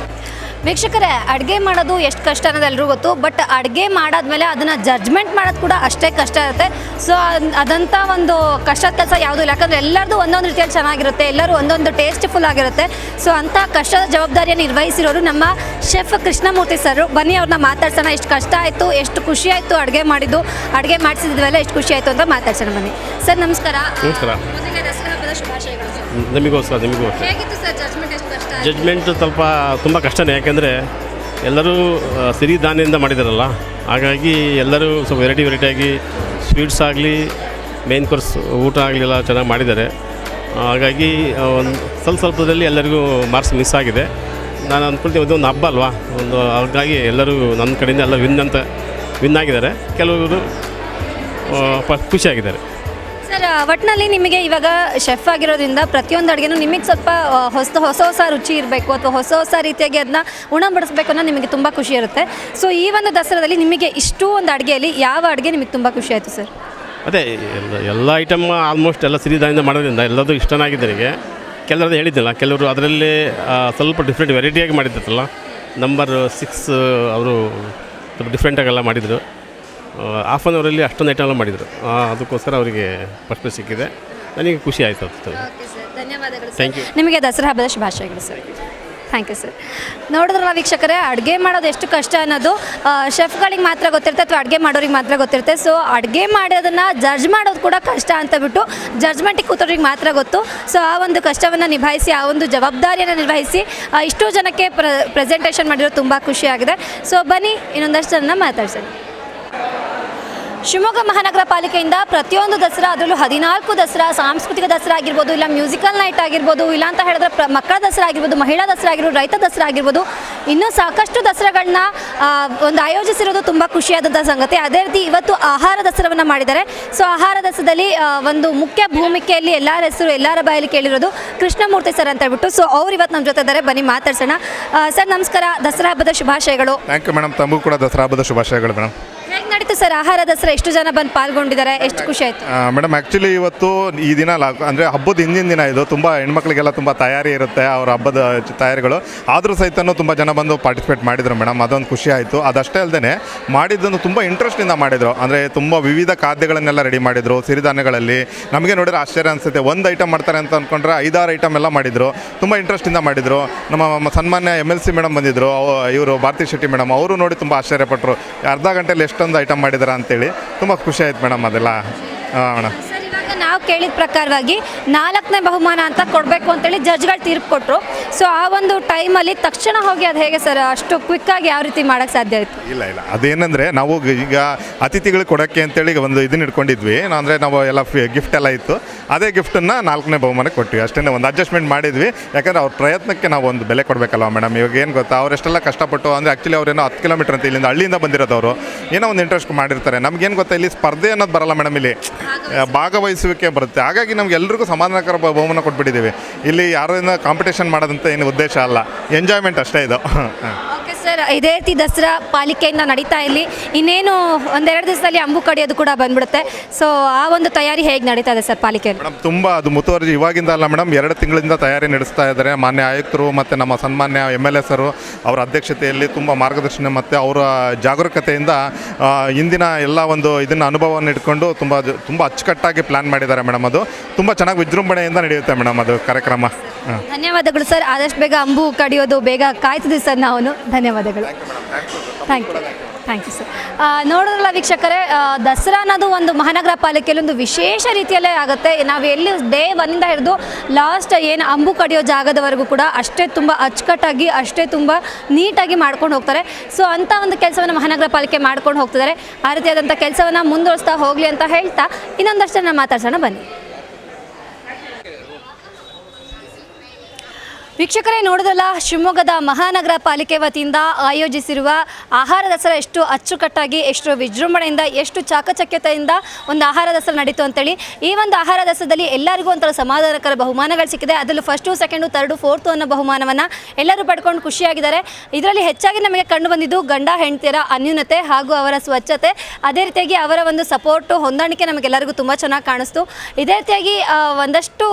ವೀಕ್ಷಕರೇ, ಅಡುಗೆ ಮಾಡೋದು ಎಷ್ಟು ಕಷ್ಟ ಅನ್ನೋದು ಎಲ್ಲರಿಗೂ ಗೊತ್ತು. ಬಟ್ ಅಡುಗೆ ಮಾಡಾದ್ಮೇಲೆ ಅದನ್ನು ಜಡ್ಜ್ಮೆಂಟ್ ಮಾಡೋದು ಕೂಡ ಅಷ್ಟೇ ಕಷ್ಟ ಇರುತ್ತೆ. ಸೊ ಅದಂಥ ಒಂದು ಕಷ್ಟದ ಕೆಲಸ ಯಾವುದೂ ಇಲ್ಲ, ಯಾಕಂದರೆ ಎಲ್ಲರದು ಒಂದೊಂದು ರೀತಿಯಲ್ಲಿ ಚೆನ್ನಾಗಿರುತ್ತೆ, ಎಲ್ಲರೂ ಒಂದೊಂದು ಟೇಸ್ಟ್ಫುಲ್ ಆಗಿರುತ್ತೆ. ಸೊ ಅಂಥ ಕಷ್ಟದ ಜವಾಬ್ದಾರಿಯನ್ನು ನಿರ್ವಹಿಸಿರೋರು ನಮ್ಮ ಶೆಫ್ ಕೃಷ್ಣಮೂರ್ತಿ ಸರ್. ಬನ್ನಿ ಅವ್ರನ್ನ ಮಾತಾಡ್ಸೋಣ. ಎಷ್ಟು ಕಷ್ಟ ಆಯಿತು, ಎಷ್ಟು ಖುಷಿ ಆಯಿತು ಅಡುಗೆ ಮಾಡಿದ್ದು, ಅಡುಗೆ ಮಾಡಿಸಿದ್ವೆಲ್ಲ ಎಷ್ಟು ಖುಷಿ ಆಯಿತು ಅಂತ ಮಾತಾಡ್ಸೋಣ. ಬನ್ನಿ ಸರ್. ನಮಸ್ಕಾರ. ನಮಸ್ಕಾರ. ದಸರಾ ಹಬ್ಬದ ಶುಭಾಶಯಗಳು ಸರ್. ನಿಮಗೋಸ್ಕರ. ಹೇಗಿತ್ತು ಸರ್ ಜಡ್ಜ್ಮೆಂಟ್? ಎಷ್ಟು ಕಷ್ಟ? ಜಡ್ಜ್ಮೆಂಟ್ ತುಂಬ ಕಷ್ಟನೇ, ಯಾಕೆಂದರೆ ಎಲ್ಲರೂ ಸಿರಿಧಾನ್ಯದಿಂದ ಮಾಡಿದಾರಲ್ಲ, ಹಾಗಾಗಿ ಎಲ್ಲರೂ ಸ್ವಲ್ಪ ವೆರೈಟಿಯಾಗಿ ಸ್ವೀಟ್ಸ್ ಆಗಲಿ, ಮೇನ್ ಕೋರ್ಸ್ ಊಟ ಆಗಲಿಲ್ಲ ಚೆನ್ನಾಗಿ ಮಾಡಿದ್ದಾರೆ. ಹಾಗಾಗಿ ಒಂದು ಸ್ವಲ್ಪದಲ್ಲಿ ಎಲ್ಲರಿಗೂ ಮಾರ್ಕ್ಸ್ ಮಿಸ್ ಆಗಿದೆ. ನಾನು ಅಂದ್ಕೊಳ್ತೀನಿ ಒಂದು ಹಬ್ಬ ಅಲ್ವಾ, ಹಾಗಾಗಿ ಎಲ್ಲರೂ ನನ್ನ ಕಡೆಯಿಂದ ಎಲ್ಲ ವಿನ್ ಆಗಿದ್ದಾರೆ. ಕೆಲವರು ಖುಷಿಯಾಗಿದ್ದಾರೆ. ಸರ್, ಒಟ್ಟಿನಲ್ಲಿ ನಿಮಗೆ ಇವಾಗ ಶೆಫ್ ಆಗಿರೋದ್ರಿಂದ ಪ್ರತಿಯೊಂದು ಅಡುಗೆನೂ ನಿಮಗೆ ಸ್ವಲ್ಪ ಹೊಸ ರುಚಿ ಇರಬೇಕು, ಅಥವಾ ಹೊಸ ರೀತಿಯಾಗಿ ಅದನ್ನ ಉಣಬಡಿಸ್ಬೇಕು ಅನ್ನೋ ನಿಮಗೆ ತುಂಬ ಖುಷಿ ಇರುತ್ತೆ. ಸೊ ಈ ಒಂದು ದಸರಾದಲ್ಲಿ ನಿಮಗೆ ಇಷ್ಟು ಒಂದು ಅಡುಗೆಯಲ್ಲಿ ಯಾವ ಅಡುಗೆ ನಿಮಗೆ ತುಂಬ ಖುಷಿ ಆಯಿತು ಸರ್? ಅದೇ ಎಲ್ಲ ಐಟಮ್ ಆಲ್ಮೋಸ್ಟ್ ಎಲ್ಲ ಸಿರಿಧಾನ್ಯದಿಂದ ಮಾಡೋದ್ರಿಂದ ಎಲ್ಲದೂ ಇಷ್ಟನಾಗಿದೆ ನನಗೆ. ಕೆಲವ್ರದ್ದು ಹೇಳಿದ್ದಿಲ್ಲ, ಕೆಲವರು ಅದರಲ್ಲೇ ಸ್ವಲ್ಪ ಡಿಫ್ರೆಂಟ್ ವೆರೈಟಿಯಾಗಿ ಮಾಡಿದ್ದಲ್ಲ. ನಂಬರ್ 6 ಅವರು ಸ್ವಲ್ಪ ಡಿಫ್ರೆಂಟಾಗೆಲ್ಲ ಮಾಡಿದರು. ಹಾಫ್ ಆನ್ ಅವರಲ್ಲಿ ಅಷ್ಟೊಂದು ಐಟಮ್ ಎಲ್ಲ ಮಾಡಿದರು, ಅದಕ್ಕೋಸ್ಕರ ಅವರಿಗೆ ಫಸ್ಟ್ ಪ್ರೈಸ್ ಸಿಕ್ಕಿದೆ. ನನಗೆ ಖುಷಿ ಆಯಿತು. ಧನ್ಯವಾದಗಳು. Thank you. ನಿಮಗೆ ದಸರಾ ಹಬ್ಬದ ಶುಭಾಶಯಗಳು ಸರ್. Thank you sir. ನೋಡಿದ್ರಲ್ಲ ವೀಕ್ಷಕರೇ, ಅಡುಗೆ ಮಾಡೋದು ಎಷ್ಟು ಕಷ್ಟ ಅನ್ನೋದು ಶೆಫ್ಗಳಿಗೆ ಮಾತ್ರ ಗೊತ್ತಿರುತ್ತೆ, ಅಥವಾ ಅಡುಗೆ ಮಾಡೋರಿಗೆ ಮಾತ್ರ ಗೊತ್ತಿರುತ್ತೆ. ಸೊ ಅಡುಗೆ ಮಾಡೋದನ್ನು ಜಡ್ಜ್ ಮಾಡೋದು ಕೂಡ ಕಷ್ಟ ಅಂತ ಬಿಟ್ಟು ಜಡ್ಜ್ಮೆಂಟಿಗೆ ಕೂತೋರಿಗೆ ಮಾತ್ರ ಗೊತ್ತು. ಸೊ ಆ ಒಂದು ಕಷ್ಟವನ್ನು ನಿಭಾಯಿಸಿ, ಆ ಒಂದು ಜವಾಬ್ದಾರಿಯನ್ನು ನಿರ್ವಹಿಸಿ ಇಷ್ಟು ಜನಕ್ಕೆ ಪ್ರೆಸೆಂಟೇಷನ್ ಮಾಡಿರೋದು ತುಂಬ ಖುಷಿಯಾಗಿದೆ. ಸೊ ಬನ್ನಿ ಇನ್ನೊಂದಷ್ಟು ಜನ ಮಾತಾಡ್ಸೋಣ. ಶಿವಮೊಗ್ಗ ಮಹಾನಗರ ಪಾಲಿಕೆಯಿಂದ ಪ್ರತಿಯೊಂದು ದಸರಾ, ಅದರಲ್ಲೂ 14 ದಸರಾ, ಸಾಂಸ್ಕೃತಿಕ ದಸರಾ ಆಗಿರ್ಬೋದು, ಇಲ್ಲ ಮ್ಯೂಸಿಕಲ್ ನೈಟ್ ಆಗಿರ್ಬೋದು, ಇಲ್ಲ ಅಂತ ಹೇಳಿದ್ರೆ ಮಕ್ಕಳ ದಸರಾ ಆಗಿರ್ಬೋದು, ಮಹಿಳಾ ದಸರಾ ಆಗಿರ್ಬೋದು, ರೈತ ದಸರಾ ಆಗಿರ್ಬೋದು, ಇನ್ನೂ ಸಾಕಷ್ಟು ದಸರಾಗಳನ್ನ ಒಂದು ಆಯೋಜಿಸಿರೋದು ತುಂಬ ಖುಷಿಯಾದಂಥ ಸಂಗತಿ. ಅದೇ ರೀತಿ ಇವತ್ತು ಆಹಾರ ದಸರಾವನ್ನು ಮಾಡಿದ್ದಾರೆ. ಸೊ ಆಹಾರ ದಸರಾದಲ್ಲಿ ಒಂದು ಮುಖ್ಯ ಭೂಮಿಕೆಯಲ್ಲಿ ಎಲ್ಲರ ಹೆಸರು ಎಲ್ಲರ ಬಾಯಲ್ಲಿ ಕೇಳಿರೋದು ಕೃಷ್ಣಮೂರ್ತಿ ಸರ್ ಅಂತ ಹೇಳ್ಬಿಟ್ಟು. ಸೊ ಅವ್ರು ಇವತ್ತು ನಮ್ಮ ಜೊತೆ ಇದ್ದಾರೆ, ಬನ್ನಿ ಮಾತಾಡ್ಸೋಣ. ಸರ್ ನಮಸ್ಕಾರ, ದಸರಾ ಹಬ್ಬದ ಶುಭಾಶಯಗಳು. ಥ್ಯಾಂಕ್ ಯು ಮೇಡಮ್, ತಮಗೂ ಕೂಡ ದಸರಾ ಹಬ್ಬದ ಶುಭಾಶಯಗಳು ಮೇಡಮ್. ಹೇಗೆ ನಡೀತು ಸರ್ ಆಹಾರ ದಸರಾ? ಎಷ್ಟು ಜನ ಬಂದು ಪಾಲ್ಗೊಂಡಿದ್ದಾರೆ? ಎಷ್ಟು ಖುಷಿ ಆಯಿತು ಮೇಡಮ್? ಆ್ಯಕ್ಚುಲಿ ಇವತ್ತು ಈ ದಿನ ಅಂದರೆ ಹಬ್ಬದ ಹಿಂದಿನ ದಿನ ಇದು. ತುಂಬ ಹೆಣ್ಮಕ್ಳಿಗೆಲ್ಲ ತುಂಬ ತಯಾರಿ ಇರುತ್ತೆ, ಅವ್ರ ಹಬ್ಬದ ತಯಾರಿಗಳು. ಆದರೂ ಸಹಿತನೂ ತುಂಬ ಜನ ಬಂದು ಪಾರ್ಟಿಸಿಪೇಟ್ ಮಾಡಿದರು ಮೇಡಮ್. ಅದೊಂದು ಖುಷಿ ಆಯಿತು. ಅದಷ್ಟೇ ಅಲ್ಲದೆ ಮಾಡಿದ್ದನ್ನು ತುಂಬ ಇಂಟ್ರೆಸ್ಟಿಂದ ಮಾಡಿದರು. ಅಂದರೆ ತುಂಬ ವಿವಿಧ ಖಾದ್ಯಗಳನ್ನೆಲ್ಲ ರೆಡಿ ಮಾಡಿದರು ಸಿರಿಧಾನ್ಯಗಳಲ್ಲಿ. ನಮಗೆ ನೋಡಿದ್ರೆ ಆಶ್ಚರ್ಯ ಅನಿಸುತ್ತೆ, ಒಂದು ಐಟಮ್ ಮಾಡ್ತಾರೆ ಅಂತ ಅಂದ್ಕೊಂಡ್ರೆ 5-6 ಐಟಮ್ ಎಲ್ಲ ಮಾಡಿದರು. ತುಂಬ ಇಂಟ್ರೆಸ್ಟಿಂದ ಮಾಡಿದರು. ನಮ್ಮ ಸನ್ಮಾನ್ಯ MLC ಮೇಡಮ್ ಬಂದಿದ್ದರು, ಇವರು ಭಾರತಿ ಶೆಟ್ಟಿ ಮೇಡಮ್. ಅವರು ನೋಡಿ ತುಂಬ ಆಶ್ಚರ್ಯಪಟ್ಟರು, ಅರ್ಧ ಗಂಟೆಯಲ್ಲಿ ಎಷ್ಟೊಂದು ಐಟಮ್ ಮಾಡಿದ್ದಾರೆ ಅಂತೇಳಿ. ತುಂಬ ಖುಷಿ ಆಯ್ತು ಮೇಡಮ್ ಅದೆಲ್ಲ. ಮೇಡಮ್ ಸರ್, ಇವಾಗ ನಾವು ಕೇಳಿದ ಪ್ರಕಾರವಾಗಿ 4ನೇ ಬಹುಮಾನ ಅಂತ ಕೊಡಬೇಕು ಅಂತೇಳಿ ಜಡ್ಜ್ಗಳು ತೀರ್ಪು ಕೊಟ್ಟರು. ಸೊ ಆ ಒಂದು ಟೈಮಲ್ಲಿ ತಕ್ಷಣ ಹೋಗಿ ಅದು ಹೇಗೆ ಸರ್ ಅಷ್ಟು ಕ್ವಿಕ್ಕಾಗಿ ಯಾವ ರೀತಿ ಮಾಡೋಕ್ಕೆ ಸಾಧ್ಯ ಆಯಿತು? ಇಲ್ಲ ಅದೇನೆಂದರೆ ನಾವು ಈಗ ಅತಿಥಿಗಳಿಗೆ ಕೊಡೋಕ್ಕೆ ಅಂತೇಳಿ ಒಂದು ಇದನ್ನ ಇಟ್ಕೊಂಡಿದ್ವಿ. ಅಂದರೆ ನಾವು ಎಲ್ಲ ಗಿಫ್ಟ್ ಎಲ್ಲ ಇತ್ತು. ಅದೇ ಗಿಫ್ಟನ್ನು 4ನೇ ಬಹುಮಾನಕ್ಕೆ ಕೊಟ್ವಿ. ಅಷ್ಟೇ ಒಂದು ಅಡ್ಜಸ್ಟ್ಮೆಂಟ್ ಮಾಡಿದ್ವಿ. ಯಾಕಂದರೆ ಅವ್ರ ಪ್ರಯತ್ನಕ್ಕೆ ನಾವು ಒಂದು ಬೆಲೆ ಕೊಡಬೇಕಲ್ವ ಮೇಡಮ್. ಇವಾಗ ಏನು ಗೊತ್ತಾ, ಅವರೆಷ್ಟೆಲ್ಲ ಕಷ್ಟಪಟ್ಟು, ಅಂದರೆ ಆ್ಯಕ್ಚುಲಿ ಅವರೇನೋ 10 ಕಿಲೋಮೀಟ್ರ್ ಅಂತ ಇಲ್ಲಿಂದ ಹಳ್ಳಿಯಿಂದ ಬಂದಿರೋದವರು ಏನೋ ಒಂದು ಇಂಟ್ರೆಸ್ಟ್ ಮಾಡಿರ್ತಾರೆ. ನಮಗೇನು ಗೊತ್ತಾ, ಇಲ್ಲಿ ಸ್ಪರ್ಧೆ ಅನ್ನೋದು ಬರಲ್ಲ ಮೇಡಮ್, ಇಲ್ಲಿ ಭಾಗವಹಿಸುವಿಕೆ ಬರುತ್ತೆ. ಹಾಗಾಗಿ ನಮ್ಗೆ ಎಲ್ರಿಗೂ ಸಮಾಧಾನಕರ ಬಹುಮಾನ ಕೊಟ್ಬಿಟ್ಟಿದ್ದೀವಿ. ಇಲ್ಲಿ ಯಾರಿಂದ ಕಾಂಪಿಟೇಷನ್ ಮಾಡೋದಂತ ಏನು ಉದ್ದೇಶ ಅಲ್ಲ, ಎಂಜಾಯ್ಮೆಂಟ್ ಅಷ್ಟೇ ಇದು. ಓಕೆ ಸರ್, ಇದೇ ರೀತಿ ದಸರಾ ಪಾಲಿಕೆಯಿಂದ ನಡೀತಾ ಇಲ್ಲಿ. ಇನ್ನೇನು 1-2 ದಿವಸದಲ್ಲಿ ಅಂಬು ಕಡಿಯೋದು ಕೂಡ ಬಂದ್ಬಿಡುತ್ತೆ. ಸೊ ಆ ಒಂದು ತಯಾರಿ ಹೇಗೆ ನಡೀತಾ ಇದೆ ಸರ್ ಪಾಲಿಕೆಯಲ್ಲಿ? ಮೇಡಮ್ ತುಂಬ ಅದು ಮುತುವರ್ಜಿ ಇವಾಗಿಂದ ಅಲ್ಲ ಮೇಡಮ್, 2 ತಿಂಗಳಿಂದ ತಯಾರಿ ನಡೆಸ್ತಾ ಇದ್ದಾರೆ. ಮಾನ್ಯ ಆಯುಕ್ತರು ಮತ್ತು ನಮ್ಮ ಸನ್ಮಾನ್ಯ MLS ಅವರ ಅಧ್ಯಕ್ಷತೆಯಲ್ಲಿ ತುಂಬ ಮಾರ್ಗದರ್ಶನ ಮತ್ತು ಅವರ ಜಾಗರೂಕತೆಯಿಂದ ಇಂದಿನ ಎಲ್ಲ ಒಂದು ಇದನ್ನು ಅನುಭವವನ್ನು ಇಟ್ಕೊಂಡು ತುಂಬ ಅಚ್ಚುಕಟ್ಟಾಗಿ ಪ್ಲ್ಯಾನ್ ಮಾಡಿದ್ದಾರೆ ಮೇಡಮ್. ಅದು ತುಂಬ ಚೆನ್ನಾಗಿ ವಿಜೃಂಭಣೆಯಿಂದ ನಡೆಯುತ್ತೆ ಮೇಡಮ್ ಅದು ಕಾರ್ಯಕ್ರಮ. ಧನ್ಯವಾದಗಳು ಸರ್. ಆದಷ್ಟು ಬೇಗ ಅಂಬು ಕಡಿಯೋದು ಬೇಗ ಕಾಯ್ತಿದ್ದೀವಿ ಸರ್ ನಾವು. ಧನ್ಯವಾದಗಳು. Thank you sir. ನೋಡೋದ್ರಲ್ಲ ವೀಕ್ಷಕರೇ, ದಸರಾ ಅನ್ನೋದು ಒಂದು ಮಹಾನಗರ ಪಾಲಿಕೆಯಲ್ಲಿ ಒಂದು ವಿಶೇಷ ರೀತಿಯಲ್ಲೇ ಆಗುತ್ತೆ. ನಾವು ಎಲ್ಲಿ ಡೇ 1ಇಂದ ಹಿಡಿದು ಲಾಸ್ಟ್ ಏನು ಅಂಬು ಕಡಿಯೋ ಜಾಗದವರೆಗೂ ಕೂಡ ಅಷ್ಟೇ ತುಂಬ ಅಚ್ಚುಕಟ್ಟಾಗಿ, ಅಷ್ಟೇ ತುಂಬ ನೀಟಾಗಿ ಮಾಡ್ಕೊಂಡು ಹೋಗ್ತಾರೆ. ಸೊ ಅಂಥ ಒಂದು ಕೆಲಸವನ್ನು ಮಹಾನಗರ ಪಾಲಿಕೆ ಮಾಡ್ಕೊಂಡು ಹೋಗ್ತಿದ್ದಾರೆ. ಆ ರೀತಿಯಾದಂಥ ಕೆಲಸವನ್ನು ಮುಂದುವರಿಸ್ತಾ ಹೋಗಲಿ ಅಂತ ಹೇಳ್ತಾ ಇನ್ನೊಂದಷ್ಟು ಜನ ಮಾತಾಡ್ಸೋಣ ಬನ್ನಿ. ವೀಕ್ಷಕರೇ, ನೋಡಿದ್ರಲ್ಲ, ಶಿವಮೊಗ್ಗದ ಮಹಾನಗರ ಪಾಲಿಕೆ ವತಿಯಿಂದ ಆಯೋಜಿಸಿರುವ ಆಹಾರ ದಸರಾ ಎಷ್ಟು ಅಚ್ಚುಕಟ್ಟಾಗಿ, ಎಷ್ಟು ವಿಜೃಂಭಣೆಯಿಂದ, ಎಷ್ಟು ಚಾಕಚಕ್ಯತೆಯಿಂದ ಒಂದು ಆಹಾರ ದಸರಾ ನಡೀತು ಅಂತೇಳಿ. ಈ ಒಂದು ಆಹಾರ ದಸರಾದಲ್ಲಿ ಎಲ್ಲರಿಗೂ ಒಂಥರ ಸಮಾಧಾನಕರ ಬಹುಮಾನಗಳು ಸಿಕ್ಕಿದೆ. ಅದರಲ್ಲೂ 1st, 2nd, 3rd, 4th ಅನ್ನೋ ಬಹುಮಾನವನ್ನು ಎಲ್ಲರೂ ಪಡ್ಕೊಂಡು ಖುಷಿಯಾಗಿದ್ದಾರೆ. ಇದರಲ್ಲಿ ಹೆಚ್ಚಾಗಿ ನಮಗೆ ಕಂಡು ಬಂದಿದ್ದು ಗಂಡ ಹೆಂಡತಿಯರ ಅನ್ಯೂನ್ಯತೆ ಹಾಗೂ ಅವರ ಸ್ವಚ್ಛತೆ, ಅದೇ ರೀತಿಯಾಗಿ ಅವರ ಒಂದು ಸಪೋರ್ಟು, ಹೊಂದಾಣಿಕೆ ನಮಗೆಲ್ಲರಿಗೂ ತುಂಬ ಚೆನ್ನಾಗಿ ಕಾಣಿಸ್ತು. ಇದೇ ರೀತಿಯಾಗಿ ಒಂದಷ್ಟು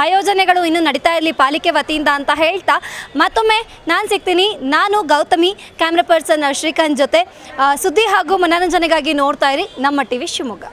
ಆಯೋಜನೆಗಳು ಇನ್ನೂ ನಡೀತಾ ಇರಲಿ ಪಾಲಿಕೆ ವತಿಯಿಂದ ಅಂತ ಹೇಳ್ತಾ ಮತ್ತೊಮ್ಮೆ ನಾನು ಸಿಗ್ತೀನಿ. ನಾನು ಗೌತಮಿ, ಕ್ಯಾಮ್ರಾ ಪರ್ಸನ್ ಶ್ರೀಕಾಂತ್ ಜೊತೆ. ಸುದ್ದಿ ಹಾಗೂ ಮನೋರಂಜನೆಗಾಗಿ ನೋಡ್ತಾ ಇರಿ ನಮ್ಮ TV ಶಿವಮೊಗ್ಗ.